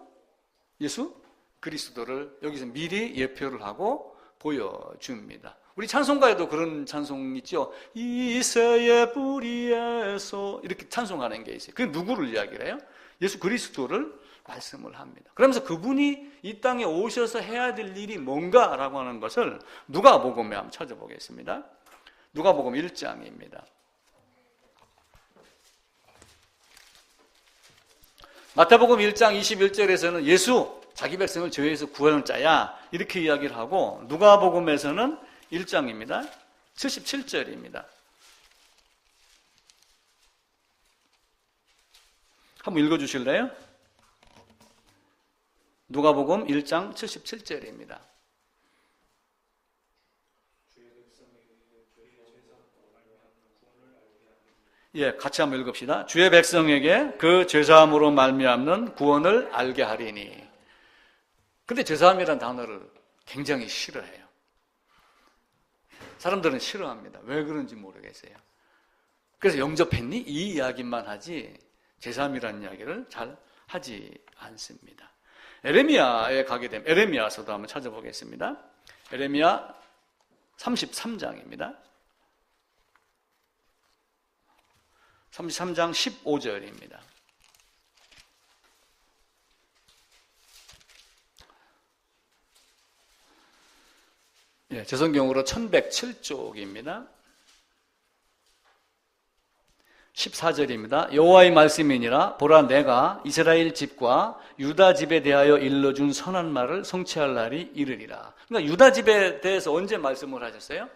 예수 그리스도를 여기서 미리 예표를 하고 보여줍니다. 우리 찬송가에도 그런 찬송 있죠. 이새의 뿌리에서 이렇게 찬송하는 게 있어요. 그게 누구를 이야기를 해요? 예수 그리스도를 말씀을 합니다. 그러면서 그분이 이 땅에 오셔서 해야 될 일이 뭔가라고 하는 것을 누가복음에 한번 찾아보겠습니다. 누가복음 1장입니다. 마태복음 1장 21절에서는 예수 자기 백성을 죄에서 구원할 자야 이렇게 이야기를 하고, 누가복음에서는 1장입니다. 77절입니다. 한번 읽어주실래요? 누가복음 1장 77절입니다. 예, 같이 한번 읽읍시다. 주의 백성에게 그 죄사함으로 말미암는 구원을 알게 하리니. 근데 죄사함이라는 단어를 굉장히 싫어해요. 사람들은 싫어합니다. 왜 그런지 모르겠어요. 그래서 영접했니? 이 이야기만 하지 죄사함이라는 이야기를 잘 하지 않습니다. 에레미야에 가게 되면 에레미야서도 한번 찾아보겠습니다. 에레미야 33장입니다. 33장 15절입니다. 예, 제 성경으로 1107쪽입니다. 14절입니다. 여호와의 말씀이니라. 보라, 내가 이스라엘 집과 유다 집에 대하여 일러준 선한 말을 성취할 날이 이르리라. 그러니까 유다 집에 대해서 언제 말씀을 하셨어요?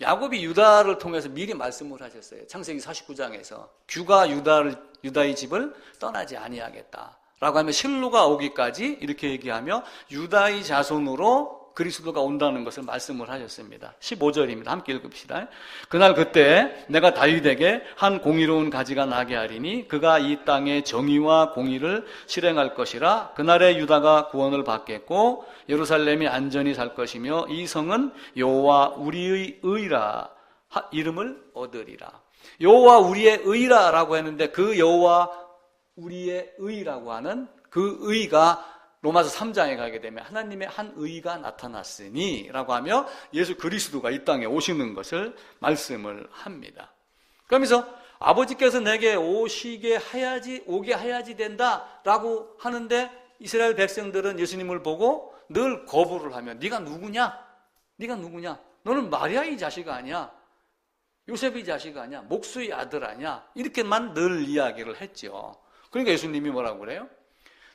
야곱이 유다를 통해서 미리 말씀을 하셨어요. 창세기 49장에서 규가 유다의 집을 떠나지 아니하겠다라고 하며 실로가 오기까지 이렇게 얘기하며 유다의 자손으로 그리스도가 온다는 것을 말씀을 하셨습니다. 15절입니다. 함께 읽읍시다. 그날 그때 내가 다윗에게 한 공의로운 가지가 나게 하리니 그가 이 땅에 정의와 공의를 실행할 것이라. 그날에 유다가 구원을 받겠고 예루살렘이 안전히 살 것이며 이 성은 여호와 우리의 의라 이름을 얻으리라. 여호와 우리의 의라라고 했는데 그 여호와 우리의 의라고 하는 그 의가 로마서 3장에 가게 되면 하나님의 한 의가 나타났으니 라고 하며 예수 그리스도가 이 땅에 오시는 것을 말씀을 합니다. 그러면서 아버지께서 내게 오게 하야지 된다 라고 하는데 이스라엘 백성들은 예수님을 보고 늘 거부를 하며 네가 누구냐? 네가 누구냐? 너는 마리아의 자식 아니야? 요셉의 자식 아니야? 목수의 아들 아니야? 이렇게만 늘 이야기를 했죠. 그러니까 예수님이 뭐라고 그래요?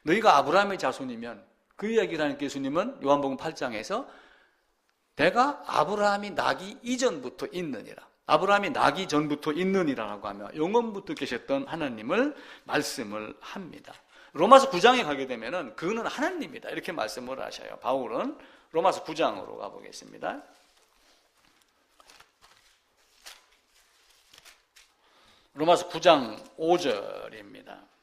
너희가 아브라함의 자손이면, 그 이야기를 하니까 예수님은 요한복음 8장에서 내가 아브라함이 나기 이전부터 있느니라, 아브라함이 나기 전부터 있느니라라고 하며 영원부터 계셨던 하나님을 말씀을 합니다. 로마서 9장에 가게 되면은 그는 하나님이다 이렇게 말씀을 하셔요. 바울은 로마서 9장으로 가보겠습니다. 로마서 9장 5절입니다.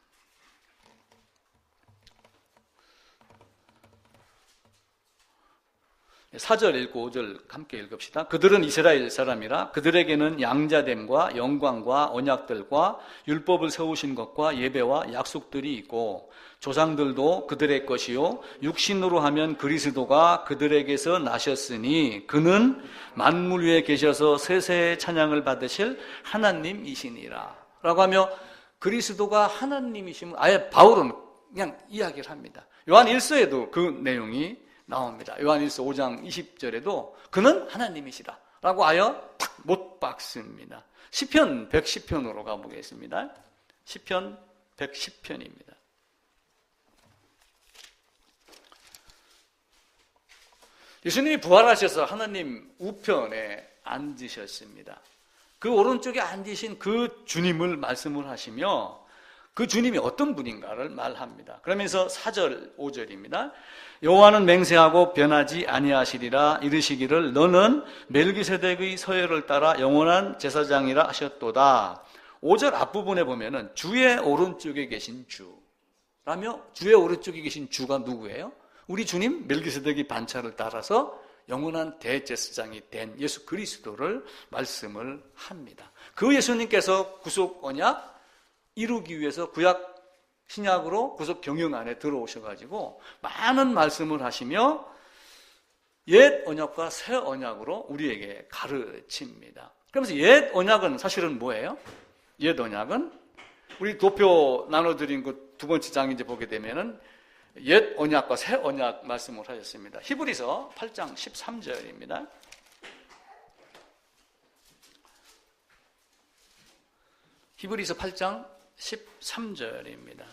4절 읽고 5절 함께 읽읍시다. 그들은 이스라엘 사람이라. 그들에게는 양자됨과 영광과 언약들과 율법을 세우신 것과 예배와 약속들이 있고 조상들도 그들의 것이요 육신으로 하면 그리스도가 그들에게서 나셨으니 그는 만물 위에 계셔서 세세의 찬양을 받으실 하나님이시니라 라고 하며 그리스도가 하나님이심을 아예 바울은 그냥 이야기를 합니다. 요한 1서에도 그 내용이 나옵니다. 요한일서 5장 20절에도 그는 하나님이시다 라고 하여 탁 못 박습니다. 시편 110편으로 가보겠습니다. 시편 110편입니다. 예수님이 부활하셔서 하나님 우편에 앉으셨습니다. 그 오른쪽에 앉으신 그 주님을 말씀을 하시며 그 주님이 어떤 분인가를 말합니다. 그러면서 4절 5절입니다. 여호와는 맹세하고 변하지 아니하시리라. 이르시기를 너는 멜기세덱의 서열을 따라 영원한 제사장이라 하셨도다. 5절 앞부분에 보면은 주의 오른쪽에 계신 주라며, 주의 오른쪽에 계신 주가 누구예요? 우리 주님 멜기세덱의 반차를 따라서 영원한 대제사장이 된 예수 그리스도를 말씀을 합니다. 그 예수님께서 구속 언약 이루기 위해서 구약 신약으로 구속 경영 안에 들어오셔가지고 많은 말씀을 하시며 옛 언약과 새 언약으로 우리에게 가르칩니다. 그러면서 옛 언약은 사실은 뭐예요? 옛 언약은 우리 도표 나눠드린 그 두 번째 장 이제 보게 되면은 옛 언약과 새 언약 말씀을 하셨습니다. 히브리서 8장 13절입니다. 히브리서 8장 13절입니다.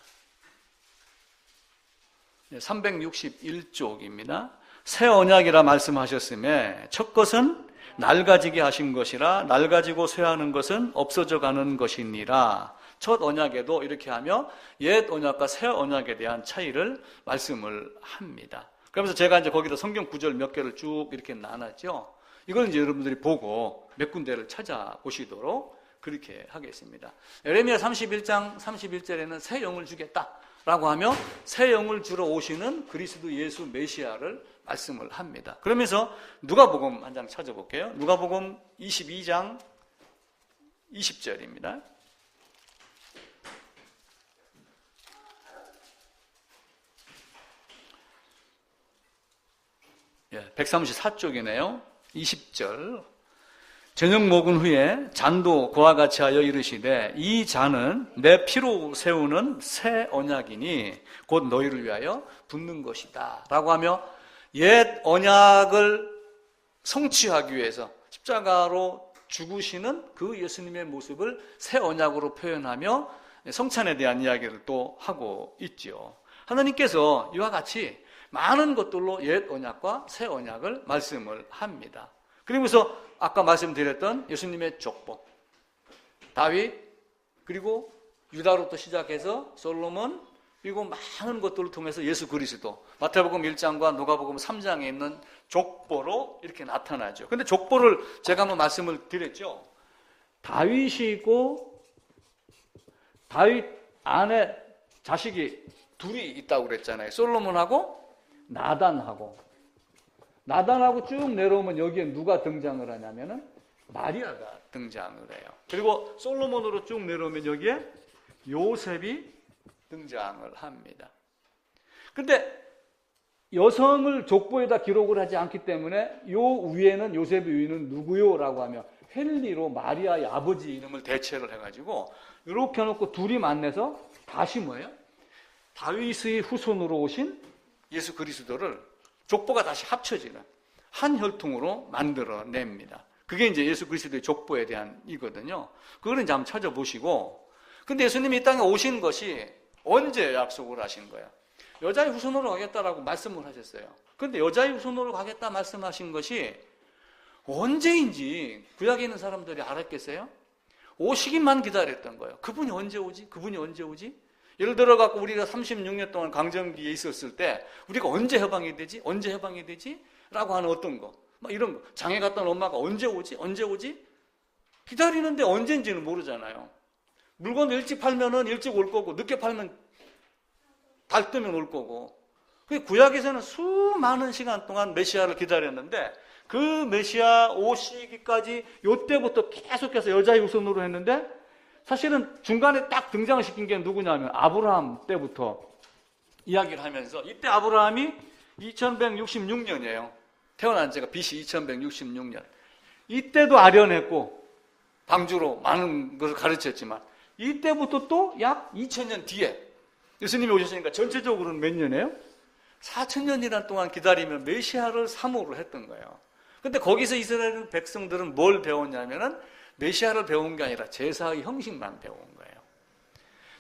361쪽입니다. 새 언약이라 말씀하셨음에 첫 것은 낡아지게 하신 것이라 낡아지고 쇠하는 것은 없어져 가는 것이니라. 첫 언약에도 이렇게 하며 옛 언약과 새 언약에 대한 차이를 말씀을 합니다. 그러면서 제가 이제 거기다 성경 구절 몇 개를 쭉 이렇게 나눴죠. 이걸 이제 여러분들이 보고 몇 군데를 찾아보시도록 그렇게 하겠습니다. 예레미야 31장 31절에는 새 영을 주겠다라고 하며 새 영을 주러 오시는 그리스도 예수 메시아를 말씀을 합니다. 그러면서 누가복음 한 장 찾아볼게요. 누가복음 22장 20절입니다. 134쪽이네요. 20절. 저녁 먹은 후에 잔도 그와 같이 하여 이르시되 이 잔은 내 피로 세우는 새 언약이니 곧 너희를 위하여 붓는 것이다 라고 하며 옛 언약을 성취하기 위해서 십자가로 죽으시는 그 예수님의 모습을 새 언약으로 표현하며 성찬에 대한 이야기를 또 하고 있죠. 하나님께서 이와 같이 많은 것들로 옛 언약과 새 언약을 말씀을 합니다. 그러면서 아까 말씀드렸던 예수님의 족보, 다윗, 그리고 유다로부터 시작해서 솔로몬, 그리고 많은 것들을 통해서 예수 그리스도, 마태복음 1장과 누가복음 3장에 있는 족보로 이렇게 나타나죠. 근데 족보를 제가 한번 말씀을 드렸죠. 다윗이고 다윗 안에 자식이 둘이 있다고 그랬잖아요. 솔로몬하고 나단하고 쭉 내려오면 여기에 누가 등장을 하냐면은 마리아가 등장을 해요. 그리고 솔로몬으로 쭉 내려오면 여기에 요셉이 등장을 합니다. 근데 여성을 족보에다 기록을 하지 않기 때문에 요 위에는 요셉의 위에는 누구요? 라고 하며 헨리로 마리아의 아버지 이름을 대체를 해가지고 이렇게 해놓고 둘이 만나서 다시 뭐예요? 다윗의 후손으로 오신 예수 그리스도를 족보가 다시 합쳐지는 한 혈통으로 만들어냅니다. 그게 이제 예수 그리스도의 족보에 대한 이거든요. 그거는 이제 한번 찾아보시고, 근데 예수님이 이 땅에 오신 것이 언제 약속을 하신 거예요? 여자의 후손으로 가겠다라고 말씀을 하셨어요. 근데 여자의 후손으로 가겠다 말씀하신 것이 언제인지 구약에 있는 사람들이 알았겠어요? 오시기만 기다렸던 거예요. 그분이 언제 오지? 그분이 언제 오지? 예를 들어 갖고 우리가 36년 동안 강점기에 있었을 때 우리가 언제 해방이 되지? 언제 해방이 되지? 라고 하는 어떤 거, 막 이런 거. 장애 갔던 엄마가 언제 오지? 언제 오지? 기다리는데 언제인지는 모르잖아요. 물건 일찍 팔면은 일찍 올 거고 늦게 팔면 달 뜨면 올 거고. 구약에서는 수많은 시간 동안 메시아를 기다렸는데 그 메시아 오시기까지 요때부터 계속해서 여자의 후손으로 했는데 사실은 중간에 딱 등장을 시킨 게 누구냐면 아브라함 때부터 이야기를 하면서 이때 아브라함이 2166년이에요. 태어난 지가 BC 2166년. 이때도 아련했고 방주로 많은 것을 가르쳤지만 이때부터 또 약 2000년 뒤에 예수님이 오셨으니까 전체적으로는 몇 년이에요? 4000년이란 동안 기다리면 메시아를 사모를 했던 거예요. 근데 거기서 이스라엘 백성들은 뭘 배웠냐면은 메시아를 배운 게 아니라 제사의 형식만 배운 거예요.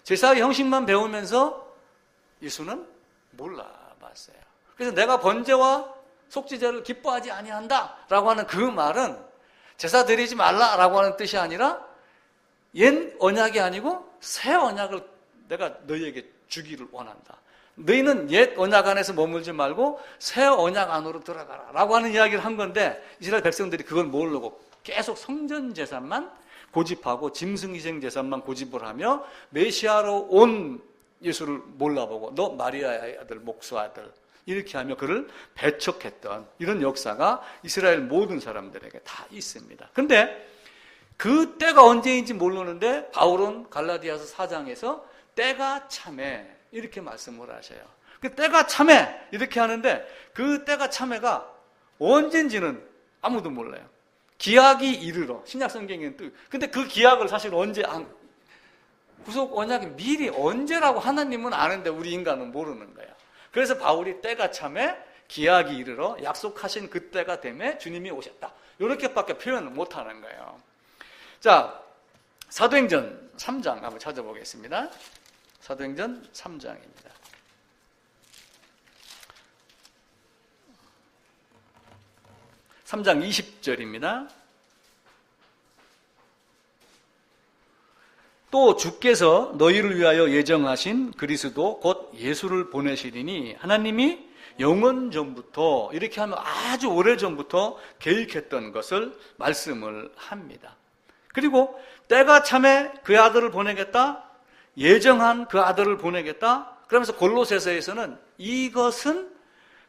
제사의 형식만 배우면서 예수는 몰라봤어요. 그래서 내가 번제와 속죄제를 기뻐하지 아니한다라고 하는 그 말은 제사 드리지 말라라고 하는 뜻이 아니라 옛 언약이 아니고 새 언약을 내가 너희에게 주기를 원한다. 너희는 옛 언약 안에서 머물지 말고 새 언약 안으로 들어가라 라고 하는 이야기를 한 건데 이스라엘 백성들이 그걸 모르고 계속 성전 제사만 고집하고 짐승희생 제사만 고집을 하며 메시아로 온 예수를 몰라보고 너 마리아의 아들 목수 아들 이렇게 하며 그를 배척했던 이런 역사가 이스라엘 모든 사람들에게 다 있습니다. 근데 그 때가 언제인지 모르는데 바울은 갈라디아서 4장에서 때가 참에 이렇게 말씀을 하셔요. 그 때가 참에 이렇게 하는데 그 때가 참에가 언젠지는 아무도 몰라요. 기약이 이르러. 신약 성경에는 또. 근데 그 기약을 사실 언제, 구속 언약이 미리 언제라고 하나님은 아는데 우리 인간은 모르는 거예요. 그래서 바울이 때가 참에 기약이 이르러 약속하신 그때가 되매 주님이 오셨다. 이렇게밖에 표현을 못하는 거예요. 자, 사도행전 3장 한번 찾아보겠습니다. 사도행전 3장입니다. 3장 20절입니다. 또 주께서 너희를 위하여 예정하신 그리스도 곧 예수를 보내시리니 하나님이 영원 전부터, 이렇게 하면 아주 오래전부터 계획했던 것을 말씀을 합니다. 그리고 때가 참에 그 아들을 보내겠다, 예정한 그 아들을 보내겠다. 그러면서 골로새서에서는 이것은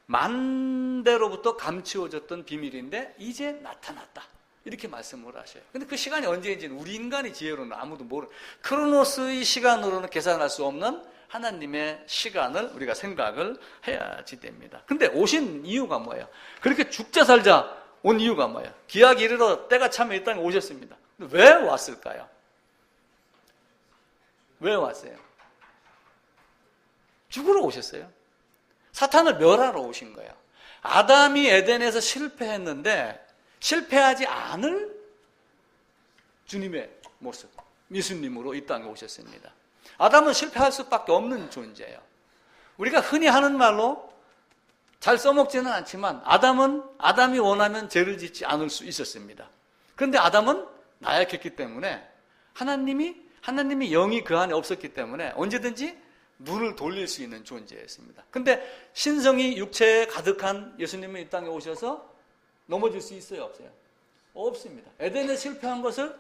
만대로부터 감추어졌던 비밀인데 이제 나타났다, 이렇게 말씀을 하셔요. 근데 그 시간이 언제인지는 우리 인간의 지혜로는 아무도 모르는, 크로노스의 시간으로는 계산할 수 없는 하나님의 시간을 우리가 생각을 해야지 됩니다. 근데 오신 이유가 뭐예요? 그렇게 죽자 살자 온 이유가 뭐예요? 기약이 이르러 때가 참에 이 땅에 오셨습니다. 근데 왜 왔을까요? 왜 왔어요? 죽으러 오셨어요. 사탄을 멸하러 오신 거예요. 아담이 에덴에서 실패했는데 실패하지 않을 주님의 모습, 예수님으로 이 땅에 오셨습니다. 아담은 실패할 수밖에 없는 존재예요. 우리가 흔히 하는 말로 잘 써먹지는 않지만 아담이 원하면 죄를 짓지 않을 수 있었습니다. 그런데 아담은 나약했기 때문에 하나님이 영이 그 안에 없었기 때문에 언제든지 눈을 돌릴 수 있는 존재였습니다. 근데 신성이 육체에 가득한 예수님이 이 땅에 오셔서 넘어질 수 있어요, 없어요? 없습니다. 에덴에 실패한 것을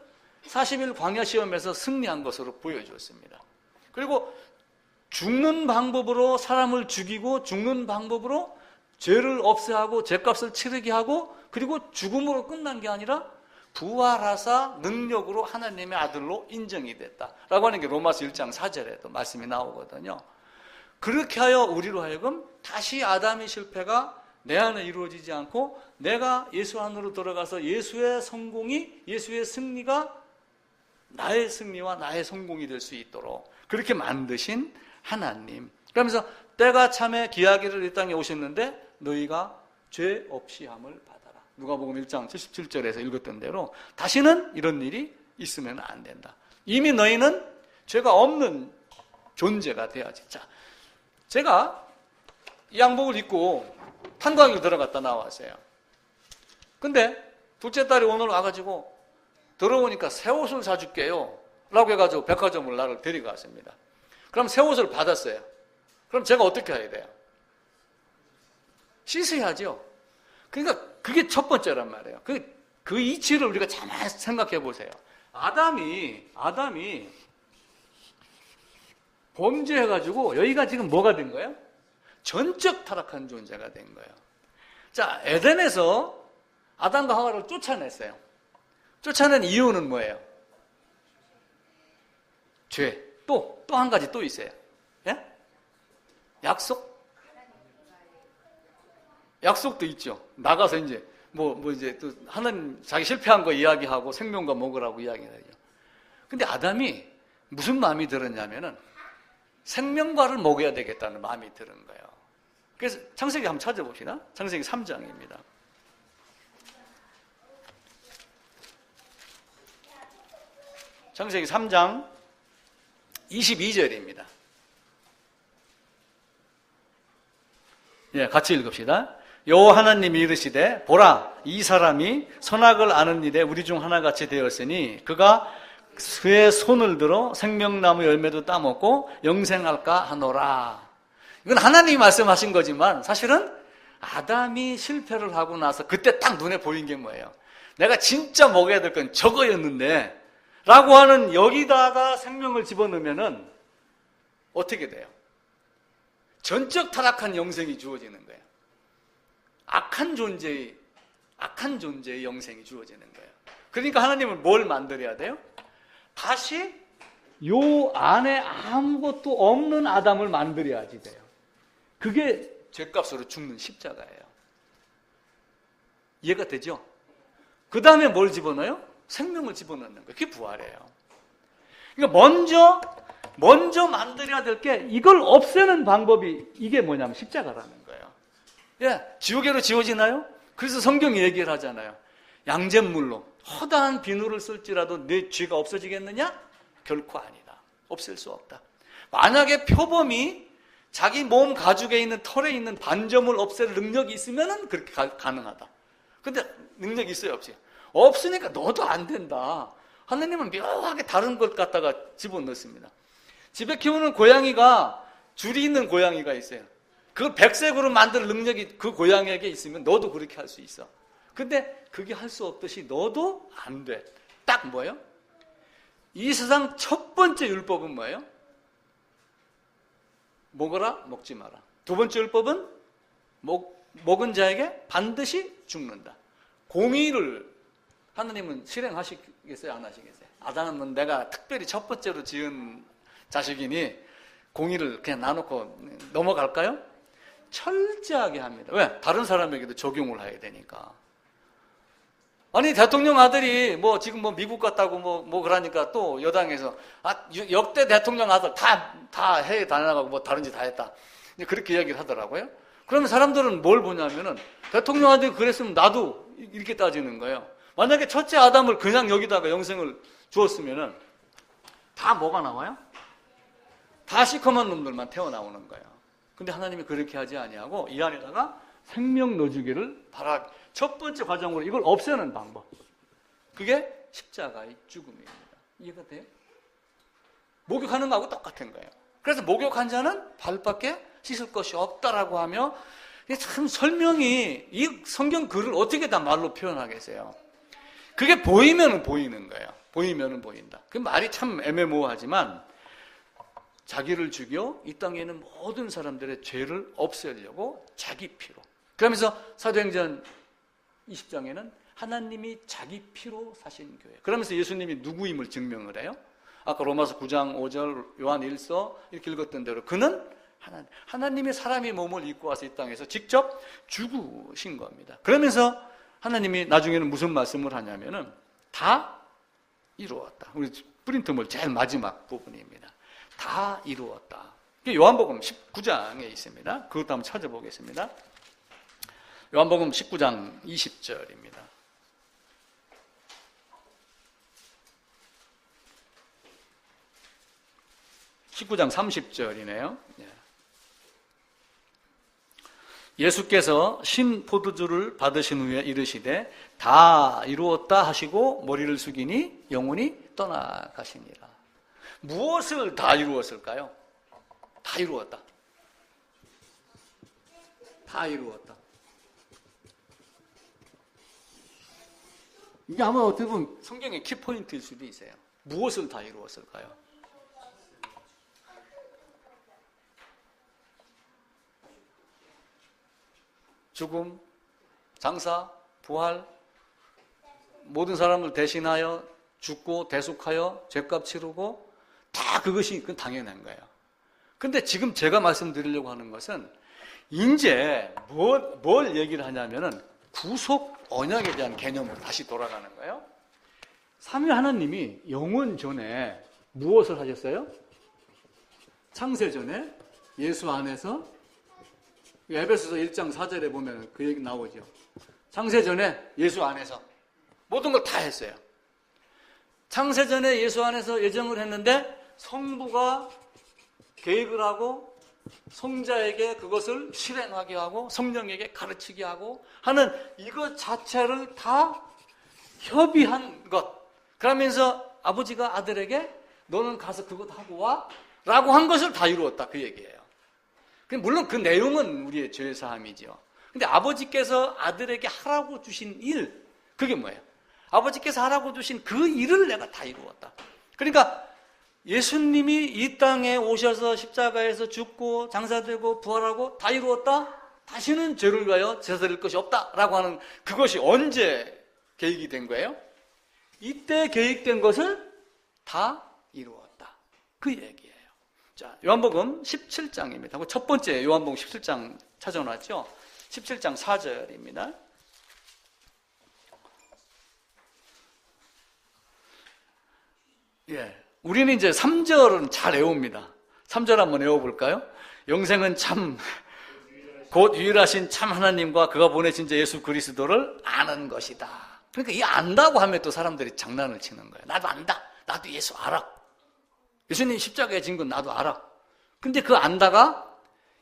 40일 광야 시험에서 승리한 것으로 보여주었습니다. 그리고 죽는 방법으로 사람을 죽이고 죽는 방법으로 죄를 없애하고 죄값을 치르게 하고 그리고 죽음으로 끝난 게 아니라 부활하사 능력으로 하나님의 아들로 인정이 됐다라고 하는 게 로마서 1장 4절에도 말씀이 나오거든요. 그렇게 하여 우리로 하여금 다시 아담의 실패가 내 안에 이루어지지 않고 내가 예수 안으로 들어가서 예수의 성공이, 예수의 승리가 나의 승리와 나의 성공이 될 수 있도록 그렇게 만드신 하나님. 그러면서 때가 참에 기약이를 이 땅에 오셨는데 너희가 죄 없이 함을 받아라. 누가복음 1장 77절에서 읽었던 대로 다시는 이런 일이 있으면 안 된다. 이미 너희는 죄가 없는 존재가 돼야지. 자, 제가 이 양복을 입고 탄광에 들어갔다 나왔어요. 근데 둘째 딸이 오늘 와가지고 들어오니까 새 옷을 사줄게요 라고 해가지고 백화점을 나를 데려갔습니다. 그럼 새 옷을 받았어요. 그럼 제가 어떻게 해야 돼요? 씻어야죠. 그러니까 그게 첫 번째란 말이에요. 그 이치를 우리가 잘 생각해 보세요. 아담이 범죄해가지고 여기가 지금 뭐가 된 거예요? 전적 타락한 존재가 된 거예요. 자, 에덴에서 아담과 하와를 쫓아냈어요. 쫓아낸 이유는 뭐예요? 죄. 또 한 가지 또 있어요. 예? 약속도 있죠. 나가서 이제 이제 또 하나님 자기 실패한 거 이야기하고 생명과 먹으라고 이야기하죠. 근데 아담이 무슨 마음이 들었냐면은 생명과를 먹여야 되겠다는 마음이 들은 거예요. 그래서 창세기 한번 찾아봅시다. 창세기 3장입니다. 창세기 3장 22절입니다. 예, 같이 읽읍시다. 여호와 하나님이 이르시되 보라 이 사람이 선악을 아는 일에 우리 중 하나같이 되었으니 그가 그의 손을 들어 생명나무 열매도 따먹고 영생할까 하노라. 이건 하나님이 말씀하신 거지만 사실은 아담이 실패를 하고 나서 그때 딱 눈에 보인 게 뭐예요? 내가 진짜 먹어야 될 건 저거였는데 라고 하는 여기다가 생명을 집어넣으면은 어떻게 돼요? 전적 타락한 영생이 주어지는 거예요. 악한 존재의 영생이 주어지는 거예요. 그러니까 하나님은 뭘 만들어야 돼요? 다시 요 안에 아무것도 없는 아담을 만들어야지 돼요. 그게 죄값으로 죽는 십자가예요. 이해가 되죠? 그 다음에 뭘 집어넣어요? 생명을 집어넣는 거예요. 그게 부활이에요. 그러니까 먼저 만들어야 될 게 이걸 없애는 방법이 이게 뭐냐면 십자가라는 거예요. 예, 지우개로 지워지나요? 그래서 성경이 얘기를 하잖아요. 양잿물로 허다한 비누를 쓸지라도 내 죄가 없어지겠느냐? 결코 아니다. 없앨 수 없다. 만약에 표범이 자기 몸 가죽에 있는 털에 있는 반점을 없앨 능력이 있으면 그렇게 가능하다. 근데 능력이 있어요, 없어요? 없으니까 너도 안 된다. 하나님은 묘하게 다른 것 갖다가 집어넣습니다. 집에 키우는 고양이가 줄이 있는 고양이가 있어요. 그걸 백색으로 만들 능력이 그 고양이에게 있으면 너도 그렇게 할 수 있어. 근데 그게 할 수 없듯이 너도 안 돼. 딱 뭐예요? 이 세상 첫 번째 율법은 뭐예요? 먹어라, 먹지 마라. 두 번째 율법은 먹은 자에게 반드시 죽는다. 공의를 하나님은 실행하시겠어요? 안 하시겠어요? 아담은 내가 특별히 첫 번째로 지은 자식이니 공의를 그냥 나놓고 넘어갈까요? 철저하게 합니다. 왜? 다른 사람에게도 적용을 해야 되니까. 아니 대통령 아들이 지금 미국 갔다고 그러니까 또 여당에서 역대 대통령 아들 다 해외 다녀가고 다른 짓 다 했다. 그렇게 이야기를 하더라고요. 그러면 사람들은 뭘 보냐면은 대통령 아들이 그랬으면 나도 이렇게 따지는 거예요. 만약에 첫째 아담을 그냥 여기다가 영생을 주었으면은 다 뭐가 나와요? 다 시커먼 놈들만 태어나오는 거예요. 근데 하나님이 그렇게 하지 아니하고 이 안에다가 생명 넣어주기를 첫 번째 과정으로 이걸 없애는 방법. 그게 십자가의 죽음입니다. 이해가 돼요? 목욕하는 거하고 똑같은 거예요. 그래서 목욕한 자는 발밖에 씻을 것이 없다라고 하며 참 설명이 이 성경 글을 어떻게 다 말로 표현하겠어요? 그게 보이면 보이는 거예요. 보이면 보인다. 그 말이 참 애매모호하지만 자기를 죽여 이 땅에 있는 모든 사람들의 죄를 없애려고 자기 피로. 그러면서 사도행전 20장에는 하나님이 자기 피로 사신 교회. 그러면서 예수님이 누구임을 증명을 해요. 아까 로마서 9장 5절 요한 1서 이렇게 읽었던 대로 그는 하나님의 사람의 몸을 입고 와서 이 땅에서 직접 죽으신 겁니다. 그러면서 하나님이 나중에는 무슨 말씀을 하냐면은 다 이루었다. 우리 프린트물 제일 마지막 부분입니다. 다 이루었다. 요한복음 19장에 있습니다. 그것도 한번 찾아보겠습니다. 요한복음 19장 20절입니다. (19장 30절이네요) 예수께서 신 포도주를 받으신 후에 이르시되 다 이루었다 하시고 머리를 숙이니 영혼이 떠나가시니라. 무엇을 다 이루었을까요? 다 이루었다. 다 이루었다. 이게 아마 어떻게 보면 성경의 키포인트일 수도 있어요. 무엇을 다 이루었을까요? 죽음, 장사, 부활, 모든 사람을 대신하여 죽고 대속하여 죄값 치르고 다 그것이 당연한 거예요. 근데 지금 제가 말씀드리려고 하는 것은 이제 뭘 얘기를 하냐면은 구속 언약에 대한 개념으로 다시 돌아가는 거예요. 삼위 하나님이 영원 전에 무엇을 하셨어요? 창세 전에 예수 안에서 에베소서 1장 4절에 보면 그 얘기 나오죠. 창세 전에 예수 안에서 모든 걸 다 했어요. 창세 전에 예수 안에서 예정을 했는데 성부가 계획을 하고 성자에게 그것을 실행하게 하고 성령에게 가르치게 하고 하는 이것 자체를 다 협의한 것. 그러면서 아버지가 아들에게 너는 가서 그것 하고 와 라고 한 것을 다 이루었다 그 얘기예요. 물론 그 내용은 우리의 죄사함이죠. 근데 아버지께서 아들에게 하라고 주신 일, 그게 뭐예요? 아버지께서 하라고 주신 그 일을 내가 다 이루었다. 그러니까 예수님이 이 땅에 오셔서 십자가에서 죽고 장사되고 부활하고 다 이루었다? 다시는 죄를 위하여 제사 드릴 것이 없다라고 하는 그것이 언제 계획이 된 거예요? 이때 계획된 것을 다 이루었다. 그 얘기예요. 자, 요한복음 17장입니다. 첫 번째 요한복음 17장 찾아놨죠? 17장 4절입니다. 예. 우리는 이제 3절은 잘 외웁니다. 3절 한번 외워볼까요? 영생은 참, 곧 유일하신 참 하나님과 그가 보내신 자 예수 그리스도를 아는 것이다. 그러니까 이 안다고 하면 또 사람들이 장난을 치는 거예요. 나도 안다. 나도 예수 알아. 예수님 십자가에 진 건 나도 알아. 근데 그 안다가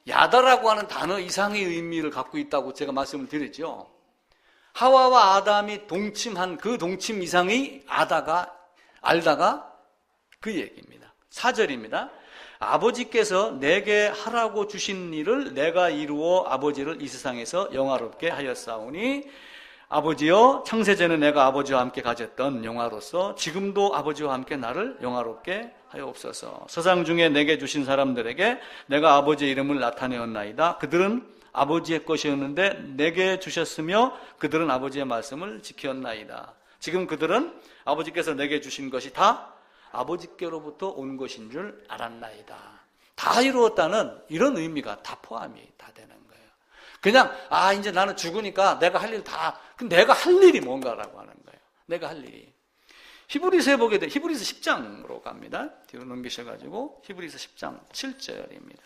야다라고 하는 단어 이상의 의미를 갖고 있다고 제가 말씀을 드렸죠. 하와와 아담이 동침한 그 동침 이상의 알다가 그 얘기입니다. 4절입니다. 아버지께서 내게 하라고 주신 일을 내가 이루어 아버지를 이 세상에서 영화롭게 하였사오니 아버지여 창세전에 내가 아버지와 함께 가졌던 영화로서 지금도 아버지와 함께 나를 영화롭게 하여옵소서. 세상 중에 내게 주신 사람들에게 내가 아버지의 이름을 나타내었나이다. 그들은 아버지의 것이었는데 내게 주셨으며 그들은 아버지의 말씀을 지켰나이다. 지금 그들은 아버지께서 내게 주신 것이 다 아버지께로부터 온 것인 줄 알았나이다. 다 이루었다는 이런 의미가 다 포함이 다 되는 거예요. 그냥 이제 나는 죽으니까 내가 할 일 다, 내가 할 일이 뭔가라고 하는 거예요. 내가 할 일이. 히브리서에 보게 돼. 히브리서 10장으로 갑니다. 뒤로 넘기셔가지고 히브리서 10장 7절입니다.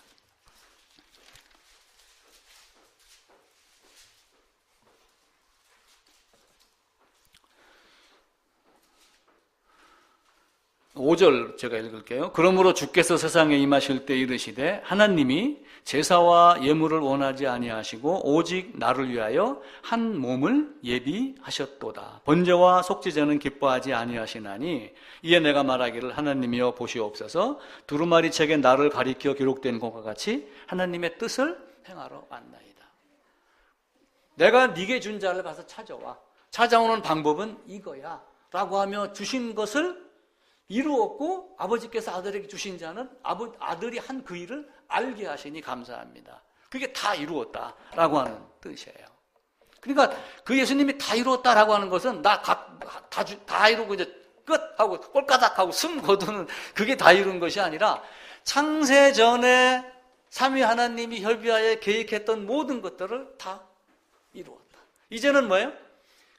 오 절 제가 읽을게요. 그러므로 주께서 세상에 임하실 때 이르시되 하나님이 제사와 예물을 원하지 아니하시고 오직 나를 위하여 한 몸을 예비하셨도다. 번제와 속죄제는 기뻐하지 아니하시나니 이에 내가 말하기를 하나님이여 보시옵소서. 두루마리 책에 나를 가리켜 기록된 것과 같이 하나님의 뜻을 행하러 왔나이다. 내가 네게 준 자를 가서 찾아와. 찾아오는 방법은 이거야 라고 하며 주신 것을 이루었고 아버지께서 아들에게 주신 자는 아들이 한 그 일을 알게 하시니 감사합니다. 그게 다 이루었다라고 하는 뜻이에요. 그러니까 그 예수님이 다 이루었다라고 하는 것은 다 이루고 이제 끝하고 꼴까닥하고 숨 거두는 그게 다 이룬 것이 아니라 창세 전에 삼위 하나님이 협의하여 계획했던 모든 것들을 다 이루었다. 이제는 뭐예요?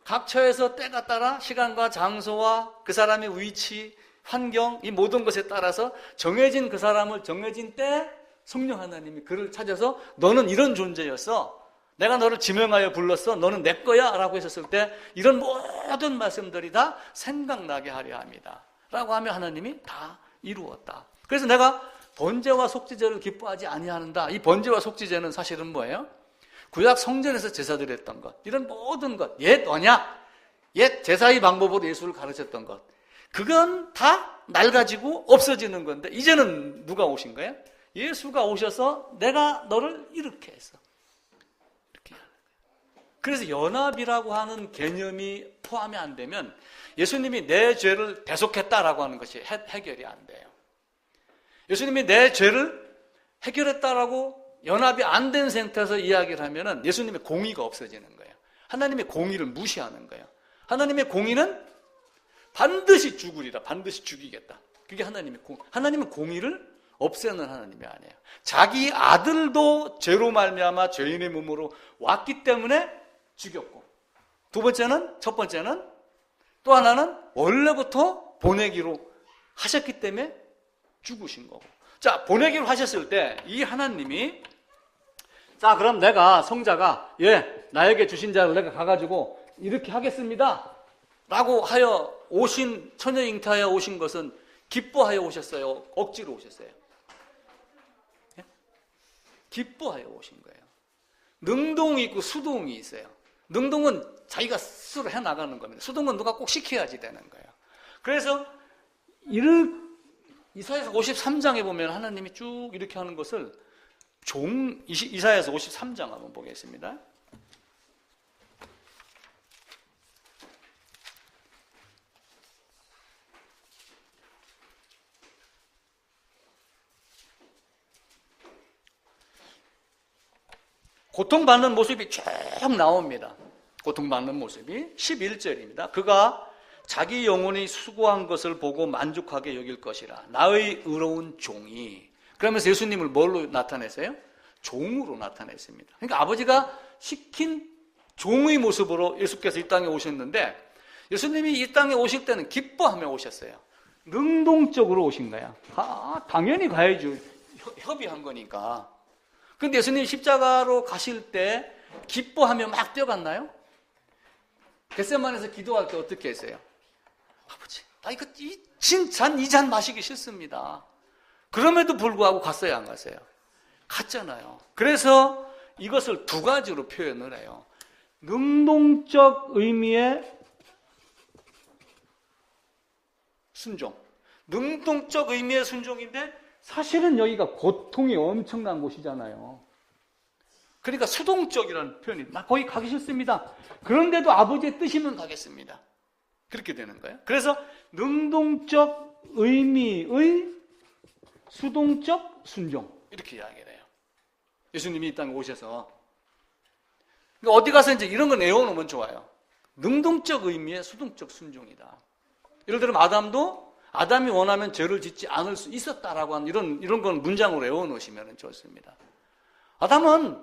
각 처에서 때가 따라 시간과 장소와 그 사람의 위치, 환경, 이 모든 것에 따라서 정해진 그 사람을 정해진 때 성령 하나님이 그를 찾아서 너는 이런 존재였어. 내가 너를 지명하여 불렀어. 너는 내 거야. 라고 했었을 때 이런 모든 말씀들이 다 생각나게 하려 합니다. 라고 하며 하나님이 다 이루었다. 그래서 내가 번제와 속죄제를 기뻐하지 아니하는다. 이 번제와 속죄제는 사실은 뭐예요? 구약 성전에서 제사드렸던 것, 이런 모든 것, 옛 언약, 옛 제사의 방법으로 예수를 가르쳤던 것, 그건 다 낡아지고 없어지는 건데 이제는 누가 오신 거예요? 예수가 오셔서 내가 너를 이렇게 했어. 이렇게. 그래서 연합이라고 하는 개념이 포함이 안 되면 예수님이 내 죄를 대속했다라고 하는 것이 해결이 안 돼요. 예수님이 내 죄를 해결했다라고 연합이 안 된 상태에서 이야기를 하면은 예수님의 공의가 없어지는 거예요. 하나님의 공의를 무시하는 거예요. 하나님의 공의는 반드시 죽으리라, 반드시 죽이겠다. 그게 하나님은 공의를 없애는 하나님이 아니에요. 자기 아들도 죄로 말미암아 죄인의 몸으로 왔기 때문에 죽였고, 첫 번째는 또 하나는 원래부터 보내기로 하셨기 때문에 죽으신 거고. 자, 보내기로 하셨을 때 이 하나님이 자, 그럼 내가 성자가 나에게 주신 자를 내가 가가지고 이렇게 하겠습니다 라고 하여 오신, 처녀 잉태하여 오신 것은 기뻐하여 오셨어요? 억지로 오셨어요? 예? 기뻐하여 오신 거예요. 능동이 있고 수동이 있어요. 능동은 자기가 스스로 해나가는 겁니다. 수동은 누가 꼭 시켜야지 되는 거예요. 그래서 이사야서 53장에 보면 하나님이 쭉 이렇게 하는 것을 이사야서 53장 한번 보겠습니다. 고통받는 모습이 쭉 나옵니다. 고통받는 모습이 11절입니다. 그가 자기 영혼이 수고한 것을 보고 만족하게 여길 것이라. 나의 의로운 종이. 그러면서 예수님을 뭘로 나타내세요? 종으로 나타냈습니다. 그러니까 아버지가 시킨 종의 모습으로 예수께서 이 땅에 오셨는데 예수님이 이 땅에 오실 때는 기뻐하며 오셨어요. 능동적으로 오신 거야. 당연히 가야죠. 협의한 거니까. 근데 예수님 십자가로 가실 때 기뻐하며 막 뛰어갔나요? 겟세마네에서 기도할 때 어떻게 했어요? 아버지, 나 이거 이 잔 마시기 싫습니다. 그럼에도 불구하고 갔어요, 안 갔어요? 갔잖아요. 그래서 이것을 두 가지로 표현을 해요. 능동적 의미의 순종. 능동적 의미의 순종인데 사실은 여기가 고통이 엄청난 곳이잖아요. 그러니까 수동적이라는 표현이 나 거기 가기 싫습니다. 그런데도 아버지의 뜻이면 가겠습니다. 그렇게 되는 거예요. 그래서 능동적 의미의 수동적 순종 이렇게 이야기를 해요. 예수님이 이 땅에 오셔서 그러니까 어디 가서 이제 이런 건 외워놓으면 좋아요. 능동적 의미의 수동적 순종이다. 예를 들면 아담이 원하면 죄를 짓지 않을 수 있었다라고 하는 이런 건 문장으로 외워놓으시면 좋습니다. 아담은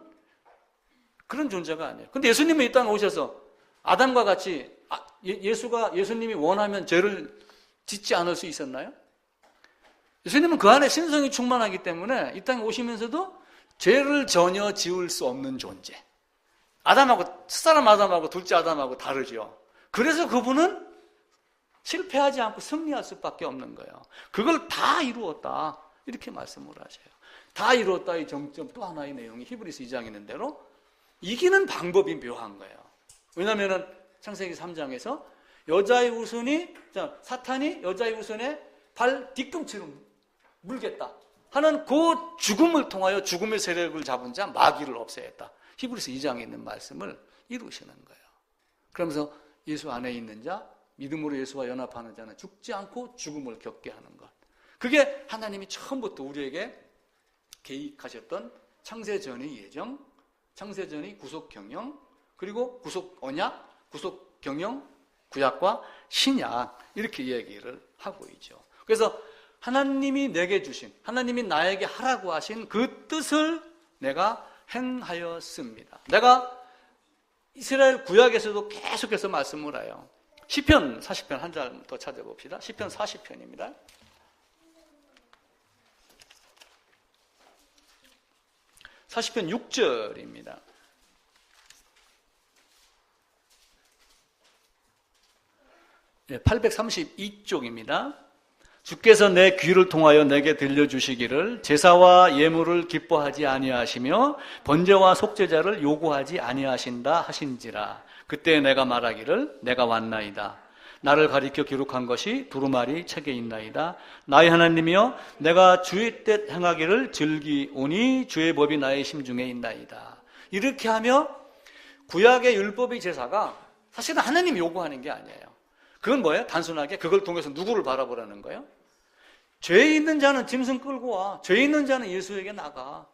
그런 존재가 아니에요. 근데 예수님이 이 땅에 오셔서 아담과 같이 예수님이 원하면 죄를 짓지 않을 수 있었나요? 예수님은 그 안에 신성이 충만하기 때문에 이 땅에 오시면서도 죄를 전혀 지을 수 없는 존재. 첫사람 아담하고 둘째 아담하고 다르죠. 그래서 그분은 실패하지 않고 승리할 수밖에 없는 거예요. 그걸 다 이루었다. 이렇게 말씀을 하셔요. 다 이루었다의 정점 또 하나의 내용이 히브리서 2장에 있는 대로 이기는 방법이 묘한 거예요. 왜냐하면 창세기 3장에서 여자의 후손이 사탄이 여자의 후손의 발 뒤꿈치로 물겠다 하는 그 죽음을 통하여 죽음의 세력을 잡은 자 마귀를 없애했다. 히브리서 2장에 있는 말씀을 이루시는 거예요. 그러면서 예수 안에 있는 자, 믿음으로 예수와 연합하는 자는 죽지 않고 죽음을 겪게 하는 것. 그게 하나님이 처음부터 우리에게 계획하셨던 창세전의 예정, 창세전의 구속 경영, 그리고 구속 언약, 구속 경영, 구약과 신약 이렇게 얘기를 하고 있죠. 그래서 하나님이 내게 주신, 하나님이 나에게 하라고 하신 그 뜻을 내가 행하였습니다. 내가 이스라엘 구약에서도 계속해서 말씀을 해요. 시편 40편 한 장 더 찾아봅시다. 시편 40편입니다. (40편) 6절입니다. 네, 832쪽입니다. 주께서 내 귀를 통하여 내게 들려주시기를 제사와 예물을 기뻐하지 아니하시며 번제와 속죄자를 요구하지 아니하신다 하신지라. 그때 내가 말하기를 내가 왔나이다. 나를 가리켜 기록한 것이 두루마리 책에 있나이다. 나의 하나님이여 내가 주의 뜻 행하기를 즐기오니 주의 법이 나의 심중에 있나이다. 이렇게 하며 구약의 율법의 제사가 사실은 하나님이 요구하는 게 아니에요. 그건 뭐예요? 단순하게 그걸 통해서 누구를 바라보라는 거예요? 죄 있는 자는 짐승 끌고 와. 죄 있는 자는 예수에게 나가.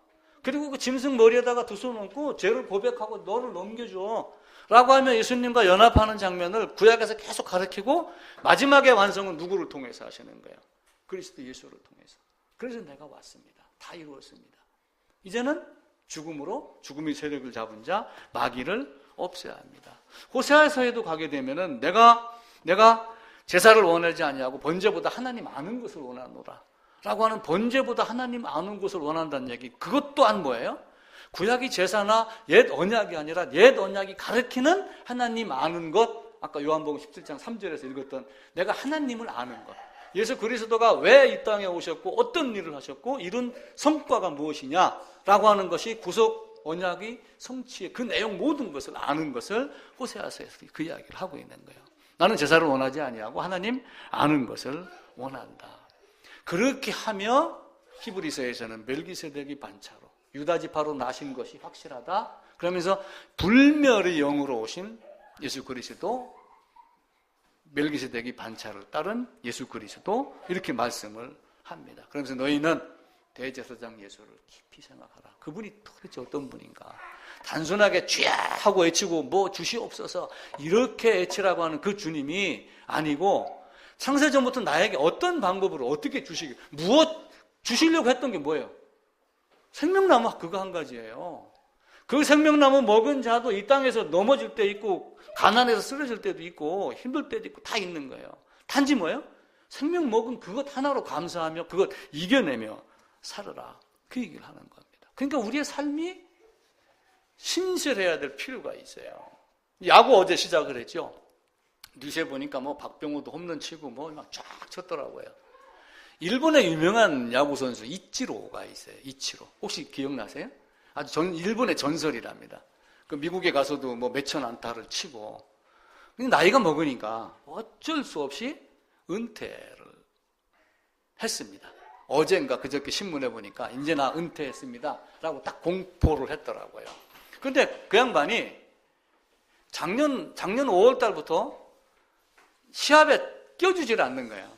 그리고 그 짐승 머리에다가 두 손 얹고 죄를 고백하고 너를 넘겨줘 라고 하면 예수님과 연합하는 장면을 구약에서 계속 가르치고 마지막의 완성은 누구를 통해서 하시는 거예요? 그리스도 예수를 통해서. 그래서 내가 왔습니다. 다 이루었습니다. 이제는 죽음으로 죽음의 세력을 잡은 자 마귀를 없애야 합니다. 호세아서에도 가게 되면은 내가 제사를 원하지 아니하고 번제보다 하나님 아는 것을 원하노라 라고 하는 번제보다 하나님 아는 것을 원한다는 얘기. 그것 또한 뭐예요? 구약이 제사나 옛 언약이 아니라 옛 언약이 가르치는 하나님 아는 것. 아까 요한복음 17장 3절에서 읽었던 내가 하나님을 아는 것. 예수 그리스도가 왜 이 땅에 오셨고 어떤 일을 하셨고 이룬 성과가 무엇이냐라고 하는 것이 구속 언약의 성취의 그 내용 모든 것을 아는 것을 호세아서에서 그 이야기를 하고 있는 거예요. 나는 제사를 원하지 아니하고 하나님 아는 것을 원한다. 그렇게 하며 히브리서에서는 멜기세덱의 반차로 유다 지파로 나신 것이 확실하다. 그러면서 불멸의 영으로 오신 예수 그리스도, 멜기세덱의 반차를 따른 예수 그리스도 이렇게 말씀을 합니다. 그러면서 너희는 대제사장 예수를 깊이 생각하라. 그분이 도대체 어떤 분인가? 단순하게 주야 하고 외치고 뭐 주시옵소서 이렇게 외치라고 하는 그 주님이 아니고 창세전부터 나에게 어떤 방법으로 어떻게 무엇 주시려고 했던 게 뭐예요? 생명나무 그거 한 가지예요. 그 생명나무 먹은 자도 이 땅에서 넘어질 때 있고 가난해서 쓰러질 때도 있고 힘들 때도 있고 다 있는 거예요. 단지 뭐예요? 생명 먹은 그것 하나로 감사하며 그것 이겨내며 살아라. 그 얘기를 하는 겁니다. 그러니까 우리의 삶이 신실해야 될 필요가 있어요. 야구 어제 시작을 했죠. 뉴스에 보니까 뭐 박병호도 홈런 치고 뭐 막 쫙 쳤더라고요. 일본의 유명한 야구 선수 이치로가 있어요. 이치로. 혹시 기억나세요? 아주 일본의 전설이랍니다. 그 미국에 가서도 뭐 몇천 안타를 치고. 근데 나이가 먹으니까 어쩔 수 없이 은퇴를 했습니다. 어젠가 그저께 신문에 보니까 이제 나 은퇴했습니다. 라고 딱 공포를 했더라고요. 근데 그 양반이 작년 5월 달부터 시합에 껴주질 않는 거예요.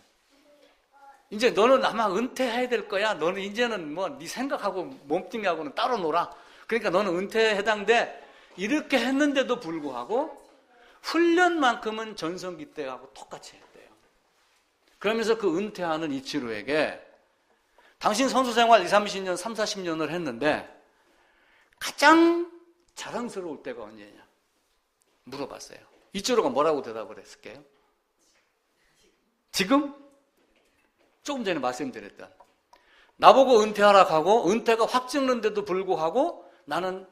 이제 너는 아마 은퇴해야 될 거야. 너는 이제는 뭐 네 생각하고 몸뚱이하고는 따로 놀아. 그러니까 너는 은퇴에 해당돼. 이렇게 했는데도 불구하고 훈련만큼은 전성기 때하고 똑같이 했대요. 그러면서 그 은퇴하는 이치로에게 당신 선수 생활 20-30년, 30-40년을 했는데 가장 자랑스러울 때가 언제냐? 물어봤어요. 이치로가 뭐라고 대답을 했을게요? 지금? 조금 전에 말씀드렸던 나보고 은퇴하라고 하고 은퇴가 확 찍는데도 불구하고 나는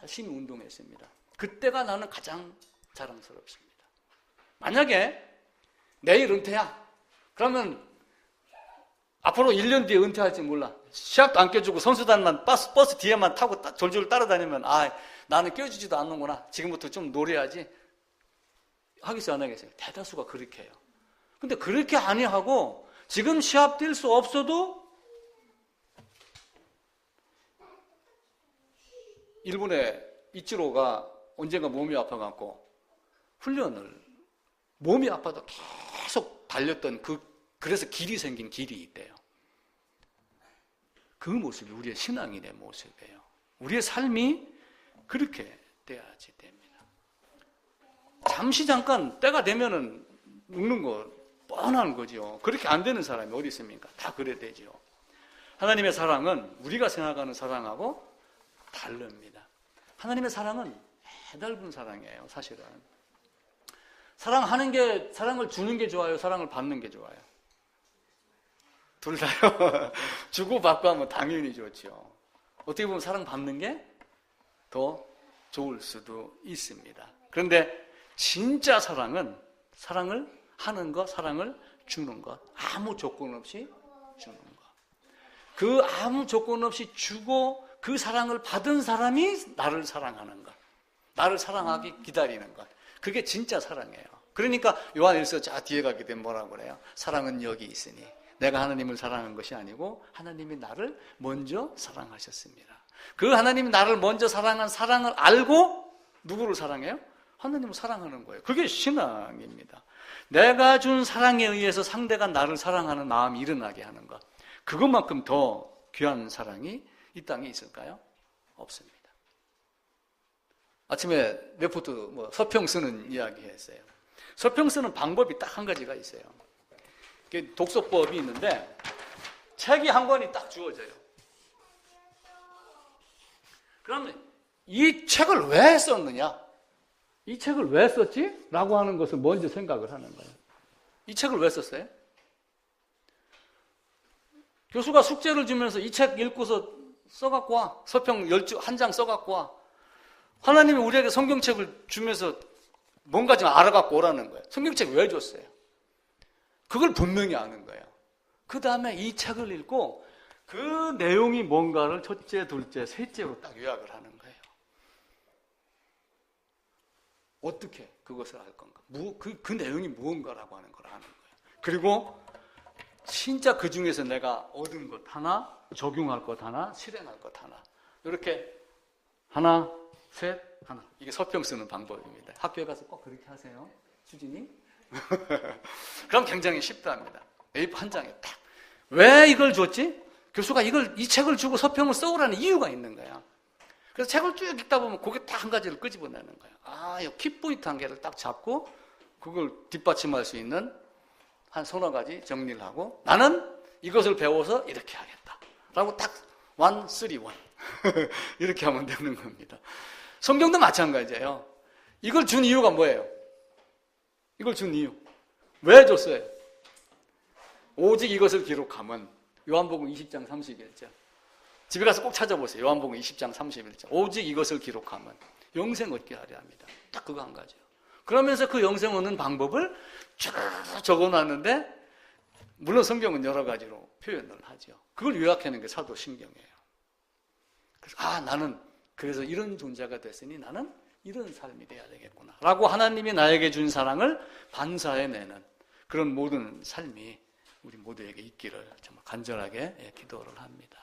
열심히 운동했습니다. 그때가 나는 가장 자랑스럽습니다. 만약에 내일 은퇴야. 그러면 앞으로 1년 뒤에 은퇴할지 몰라. 시합도 안 껴주고 선수단만 버스 뒤에만 타고 졸졸 따라다니면 나는 껴주지도 않는구나. 지금부터 좀 노려야지. 하겠어요, 안 하겠어요? 대다수가 그렇게 해요. 근데 그렇게 아니하고 지금 시합 뛸 수 없어도 일본의 이치로가 언젠가 몸이 아파갖고 훈련을 몸이 아파도 계속 달렸던 그래서 길이 생긴 길이 있대요. 그 모습이 우리의 신앙인의 모습이에요. 우리의 삶이 그렇게 돼야지 됩니다. 잠시 잠깐 때가 되면은 늙는 거 뻔한 거죠. 그렇게 안 되는 사람이 어디 있습니까? 다 그래 되죠. 하나님의 사랑은 우리가 생각하는 사랑하고 다릅니다. 하나님의 사랑은 해달픈 사랑이에요, 사실은. 사랑을 주는 게 좋아요? 사랑을 받는 게 좋아요? 둘 다요. 주고받고 하면 당연히 좋죠. 어떻게 보면 사랑받는 게 더 좋을 수도 있습니다. 그런데 진짜 사랑은 사랑을 하는 것, 사랑을 주는 것, 아무 조건 없이 주는 것. 그 아무 조건 없이 주고 그 사랑을 받은 사람이 나를 사랑하는 것, 나를 사랑하기 기다리는 것. 그게 진짜 사랑이에요. 그러니까 요한일서 뒤에 가게 되면 뭐라고 그래요? 사랑은 여기 있으니 내가 하나님을 사랑한 것이 아니고 하나님이 나를 먼저 사랑하셨습니다. 그 하나님이 나를 먼저 사랑한 사랑을 알고 누구를 사랑해요? 하나님을 사랑하는 거예요. 그게 신앙입니다. 내가 준 사랑에 의해서 상대가 나를 사랑하는 마음이 일어나게 하는 것. 그것만큼 더 귀한 사랑이 이 땅에 있을까요? 없습니다. 아침에 레포트 서평 쓰는 이야기 했어요. 서평 쓰는 방법이 딱 한 가지가 있어요. 독서법이 있는데 책이 한 권이 딱 주어져요. 그러면 이 책을 왜 썼느냐? 이 책을 왜 썼지? 라고 하는 것을 먼저 생각을 하는 거예요. 이 책을 왜 썼어요? 교수가 숙제를 주면서 이 책 읽고서 써갖고 와. 서평 1장 써갖고 와. 하나님이 우리에게 성경책을 주면서 뭔가 좀 알아갖고 오라는 거예요. 성경책 왜 줬어요? 그걸 분명히 아는 거예요. 그 다음에 이 책을 읽고 그 내용이 뭔가를 첫째, 둘째, 셋째로 딱 요약을 하는 거예요. 어떻게 그것을 알 건가? 그 내용이 무언가라고 하는 걸 아는 거예요. 그리고 진짜 그 중에서 내가 얻은 것 하나, 적용할 것 하나, 실행할 것 하나. 이렇게 하나, 셋, 하나. 이게 서평 쓰는 방법입니다. 학교에 가서 꼭 그렇게 하세요. 수진이. 그럼 굉장히 쉽답니다. A4 한 장에 딱. 왜 이걸 줬지? 교수가 이 책을 주고 서평을 써오라는 이유가 있는 거야. 그래서 책을 쭉 읽다 보면 그게 딱 한 가지를 끄집어내는 거야. 이 키포인트 한 개를 딱 잡고 그걸 뒷받침할 수 있는 한 서너 가지 정리를 하고 나는 이것을 배워서 이렇게 하겠다. 라고 딱 1, 3, 1 이렇게 하면 되는 겁니다. 성경도 마찬가지예요. 이걸 준 이유가 뭐예요? 이걸 준 이유. 왜 줬어요? 오직 이것을 기록하면 요한복음 20장 31절. 집에 가서 꼭 찾아보세요. 요한복음 20장 31절. 오직 이것을 기록하면 영생 얻게 하려 합니다. 딱 그거 한 가지요. 그러면서 그 영생 얻는 방법을 쭉 적어놨는데 물론 성경은 여러 가지로 표현을 하죠. 그걸 요약하는 게 사도신경이에요. 그래서 나는 그래서 이런 존재가 됐으니 나는 이런 삶이 돼야 되겠구나 라고 하나님이 나에게 준 사랑을 반사해내는 그런 모든 삶이 우리 모두에게 있기를 정말 간절하게 기도를 합니다.